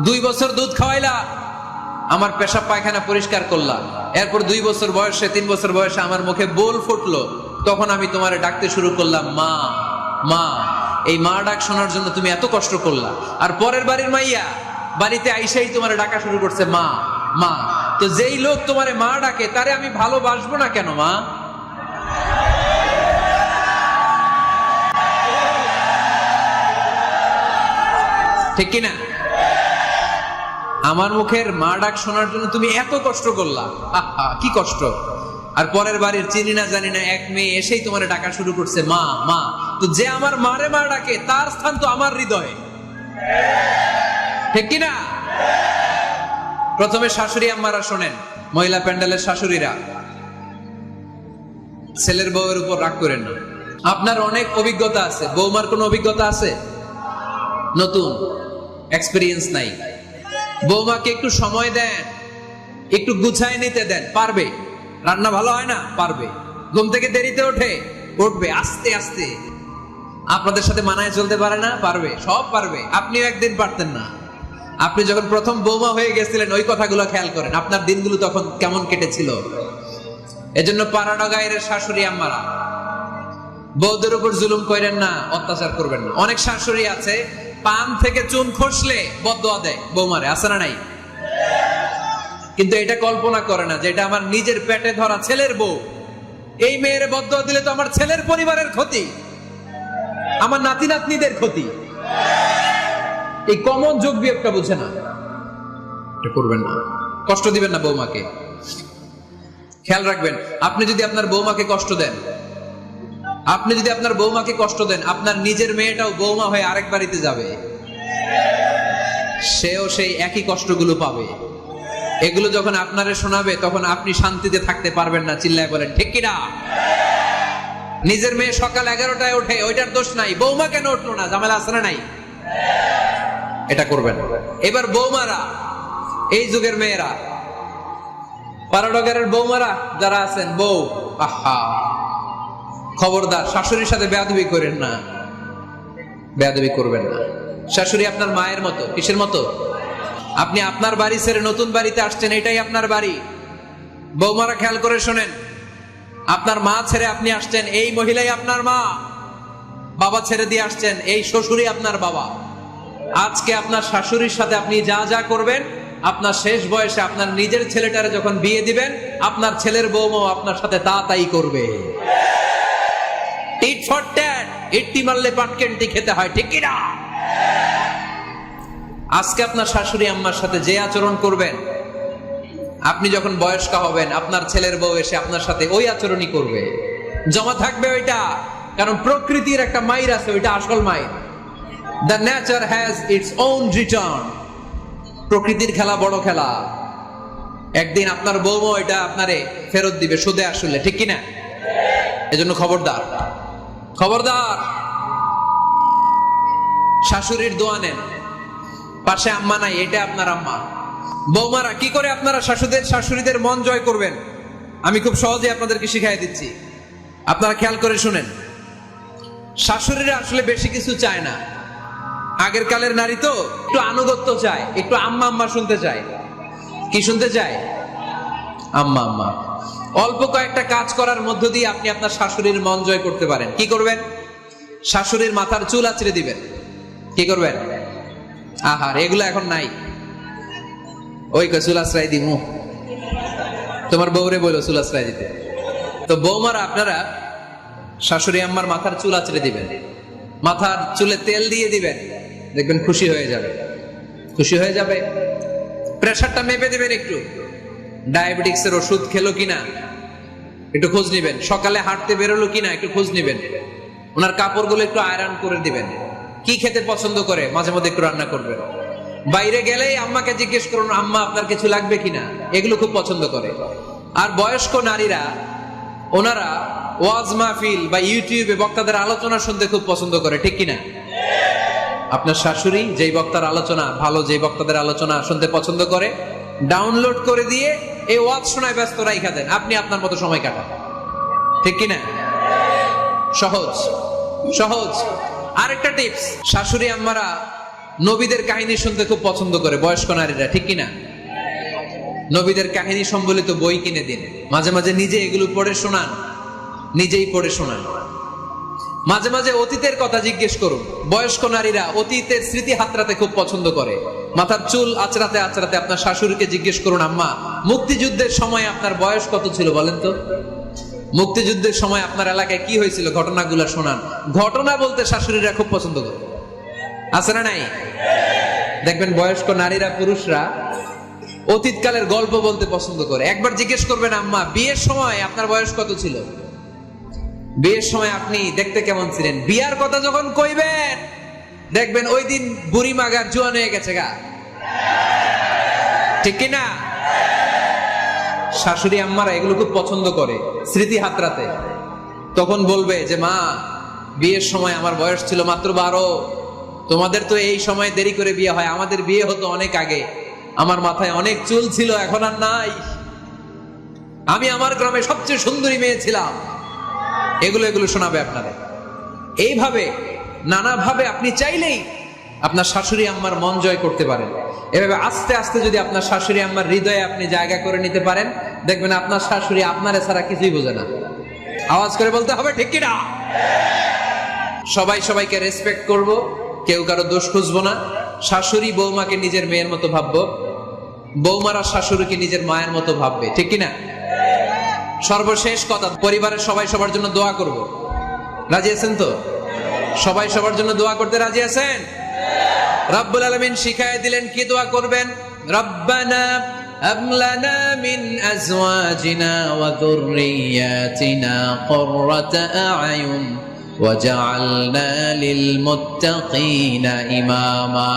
2 বছর দুধ খাওয়াইলা, আমার পেশাব পায়খানা পরিষ্কার করলা। এরপর 2 বছর বয়সে, 3 বছর বয়সে আমার মুখে বোল ফুটলো, তখন আমি তোমারে ডাকতে শুরু করলাম মা মা। এই মা ডাক শোনার জন্য তুমি এত কষ্ট করলা, আর পরের বাড়ির মাইয়া বাড়িতে আইসাই তোমারে ডাকা শুরু করছে মা মা। তো যেই লোক তোমারে মা ডাকে তারে আমি ভালোবাসবো না কেন মা? ঠিক কিনা? আমার মুখের মা ডাক শোনার জন্য তুমি এত কষ্ট করলা, আহা কি কষ্ট। আর পরের বাড়ির চিনি না জানি না এক মেয়ে এসেই তোমার ডাকা শুরু করছে মা মা। তো যে আমার মারে মা ডাকে তার স্থান তো আমার হৃদয়ে, ঠিক কিনা? প্রথমে শাশুড়ি আম্মারা শোনেন, মহিলা প্যান্ডেলের শাশুড়িরা, ছেলের বউয়ের উপর রাগ করেন না। আপনার অনেক অভিজ্ঞতা আছে, বৌমার কোনো অভিজ্ঞতা আছে? নতুন এক্সপেরিয়েন্স নাই। বৌমাকে একটু সময় দেন, একটু গুছায় নিতে দেন, পারবে। রান্না ভালো হয় না, পারবে। ঘুম থেকে দেরিতে ওঠে, উঠবে আস্তে আস্তে। আপনাদের সাথে মানায় চলতে পারে না, পারবে, সব পারবে। আপনিও একদিন পারতেন না। আপনি যখন প্রথম বৌমা হয়ে গেছিলেন ওই কথাগুলো খেয়াল করেন, আপনার দিনগুলো তখন কেমন কেটেছিল। এজন্য পাড়াডগাঁয়ের শাশুড়ি আম্মারা বউদের উপর জুলুম করেন না, অত্যাচার করবেন না। অনেক শাশুড়ি আছে পান থেকে চুন খসলে বদদোয়া দেয় বৌমারে, আছে না নাই? কিন্তু এটা কল্পনা করে না যে এটা আমার নিজের পেটে ধরা ছেলের বউ। এই মেয়ের বদদোয়া দিলে তো আমার ছেলের পরিবারের ক্ষতি, আমার নাতি নাতনিদের ক্ষতি। এই কমন যোগ বিয়োগটা বুঝে না। এটা করবেন না, কষ্ট দিবেন না বৌমাকে। খেয়াল রাখবেন, আপনি যদি আপনার বৌমাকে কষ্ট দেন, আপনি যদি আপনার বৌমাকে কষ্ট দেন, আপনার নিজের মেয়েটাও বৌমা হয়ে আরেক বাড়িতে যাবে, সেও সেই একই কষ্টগুলো পাবে। এগুলো যখন আপনারে শোনাবে তখন আপনি শান্তিতে থাকতে পারবেন না। চিল্লায় বলেন ঠিক কিনা? নিজের মেয়ে সকাল 11টায় ওঠে, ওইটার দোষ নাই, বৌমা কেন উঠলো না, ঝামেলা আছে না নাই? এটা করবেন। এবার বৌমারা, এই যুগের মেয়েরা, পারাডগারের বৌমারা যারা আছেন, বউ, আহা, খবরদার শাশুড়ির সাথে বেয়াদবি করেন না, বেয়াদবি করবেন না। শাশুড়ি আপনার মায়ের মতো। কিসের মতো? আপনি আপনার বাড়ি ছেড়ে নতুন বাড়িতে আসছেন, এটাই আপনার বাড়ি। বৌমারা খেয়াল করে শোনেন, আপনার মা ছেড়ে আপনি আসছেন, এই মহিলাই আপনার মা। বাবা ছেড়ে দিয়ে আসছেন, এই শ্বশুরই আপনার বাবা। আজকে আপনার শাশুড়ির সাথে আপনি যা যা করবেন, আপনার শেষ বয়সে আপনার নিজের ছেলেটারে যখন বিয়ে দিবেন, আপনার ছেলের বৌমাও আপনার সাথে তা তাই করবে। টিট ফর ট্যাট, ইট্টি মারলে পাটকেনটি খেতে হয়, ঠিক কি না? আজকে আপনার শাশুড়ি আম্মার সাথে যে আচরণ করবেন, আপনি যখন বয়স্ক হবেন, আপনার ছেলের বউ এসে আপনার সাথে ওই আচরণই করবে। জমা থাকবে ওইটা, কারণ প্রকৃতির একটা মাইর আছে, ওইটা আসল মাইর। The nature has its own return. প্রকৃতির খেলা বড় খেলা। একদিন আপনার বউমা এটা আপনারে ফেরত দিবে, সুদে আসলে, ঠিক কিনা? এজন্য খবরদার, খবরদার। শাশুড়ির দোয়া নেন, পাশে আম্মা নাই, এটা আপনার আম্মা। বৌমারা, কি করে আপনারা শাশুড়িদের মন জয় করবেন, আমি খুব সহজে আপনাদেরকে শিখাই দিচ্ছি। আপনারা খেয়াল করে শুনেন। শাশুড়িরা আসলে বেশি কিছু চায় না। আগের কালের নারী তো একটু আনুগত্য চায়, একটু আম্মা আম্মা শুনতে চায়। কি শুনতে চায়? আম্মা আম্মা। অল্প কয়েকটা কাজ করার মধ্য দিয়ে আপনি আপনার শাশুড়ির মন জয় করতে পারেন। কি করবেন? শাশুড়ির মাথার চুল আঁচড়ে দিবেন। কি করবেন? আহার, এগুলো এখন নাই। ওই চুল আশ্রয় দিমু, তোমার বউরে বলো চুল আশ্রয় দিতে। তো বৌমারা, আপনারা শাশুড়ি আম্মার মাথার চুল আঁচড়ে দিবেন, মাথার চুলে তেল দিয়ে দিবেন, দেখবেন খুশি হয়ে যাবে, খুশি হয়ে যাবে। প্রেশারটা মেপে দিবেন, একটু ডায়াবেটিক্সের ওষুধ খেলো কিনা একটু খোঁজ নিবেন, সকালে হাঁটতে বেরোলো কিনা একটু খোঁজ নিবেন, ওনার কাপড়গুলো একটু আয়রন করে দিবেন। কি খেতে পছন্দ করে মাঝে মধ্যে একটু রান্না করবেন। বাইরে গেলেই আম্মাকে জিজ্ঞেস করুন, আম্মা আপনার কিছু লাগবে কিনা, এগুলো খুব পছন্দ করে। আর বয়স্ক নারীরা, ওনারা ওয়াজ মাহফিল বা ইউটিউবে বক্তাদের আলোচনা শুনতে খুব পছন্দ করে, ঠিক কিনা? আপনার শাশুড়ি যেই বক্তার আলোচনা ভালো, যেই বক্তাদের আলোচনা শুনতে পছন্দ করে, ডাউনলোড করে দিয়ে এই ওয়াজ শোনায় ব্যস্ত রাইখা দেন, আপনি আপনার মতো সময় কাটান, ঠিক কিনা? সহজ সহজ। আরেকটা টিপস, শাশুড়ি আম্মারা নবীদের কাহিনী শুনতে খুব পছন্দ করে, বয়স্ক নারীরা, ঠিক কিনা? নবীদের কাহিনী সম্বলিত বই কিনে দিন, মাঝে মাঝে নিজে এগুলো পড়ে শোনান, নিজেই পড়ে শোনান। মাঝে মাঝে অতীতের কথা জিজ্ঞেস করুন। বয়স্ক নারীরা অতীতের স্মৃতি হাতড়াতে খুব পছন্দ করে। মাথার চুল আঁচড়াতে আঁচড়াতে আপনার শাশুড়িকে জিজ্ঞেস করুন, আম্মা মুক্তিযুদ্ধের সময় আপনার বয়স কত ছিল বলেন তো? মুক্তিযুদ্ধের সময় আপনার এলাকায় কি হয়েছিল, ঘটনাগুলো শোনান। ঘটনা বলতে শাশুড়িরা খুব পছন্দ করে, আছে না নাই? দেখবেন বয়স্ক নারীরা, পুরুষরা অতীতকালের গল্প বলতে পছন্দ করে। একবার জিজ্ঞেস করবেন, আম্মা বিয়ের সময় আপনার বয়স কত ছিল, বিয়ের সময় আপনি দেখতে কেমন ছিলেন। বিয়ার কথা যখন কইবেন, দেখবেন ওই দিন বুড়ি মাগার জোয়ান হয়ে গেছে গা, ঠিক কিনা? শাশুড়ি আম্মারা এগুলো খুব পছন্দ করে, স্মৃতি হাতড়াতে। তখন বলবে যে, মা বিয়ের সময় আমার বয়স ছিল মাত্র 12, তোমাদের তো এই সময় দেরি করে বিয়ে হয়, আমাদের বিয়ে হতো অনেক আগে, আমার মাথায় অনেক চুল ছিল, এখন আর নাই, আমি আমার গ্রামে সবচেয়ে সুন্দরী মেয়ে ছিলাম। এগুলো শোনাবে আপনাদের। এইভাবে নানাভাবে আপনি চাইলেই আপনার শাশুড়ি আম্মার মন জয় করতে পারেন। এভাবে আস্তে আস্তে যদি আপনার শাশুড়ি আম্মার হৃদয়ে আপনি জায়গা করে নিতে পারেন, দেখবেন আপনার শাশুড়ি আপনারে ছাড়া কিছুই বোঝে না। আওয়াজ করে বলতে হবে, ঠিক কিনা? সবাই সবাইকে রেসপেক্ট করব, কেউ কারো দোষ খুঁজবো না। শাশুড়ি বৌমাকে নিজের মেয়ের মতো ভাববো, বৌমারা শাশুড়িকে নিজের মায়ের মতো ভাববে, ঠিক কিনা? সর্বশেষ কথা, পরিবারের সবাই সবার জন্য দোয়া করব। রাজি আছেন তো? সবাই সবার জন্য দোয়া করতে রাজি আছেন? রব্বুল আলামিন শিখায় দিলেন কি দোয়া করবেন। রব্বানা হাব লানা মিন আজওয়াজিনা ওয়া যুররিয়াতিনা কুররাতা আ'য়ুন ওয়াজআলনা লিল মুত্তাকিনা ইমামা।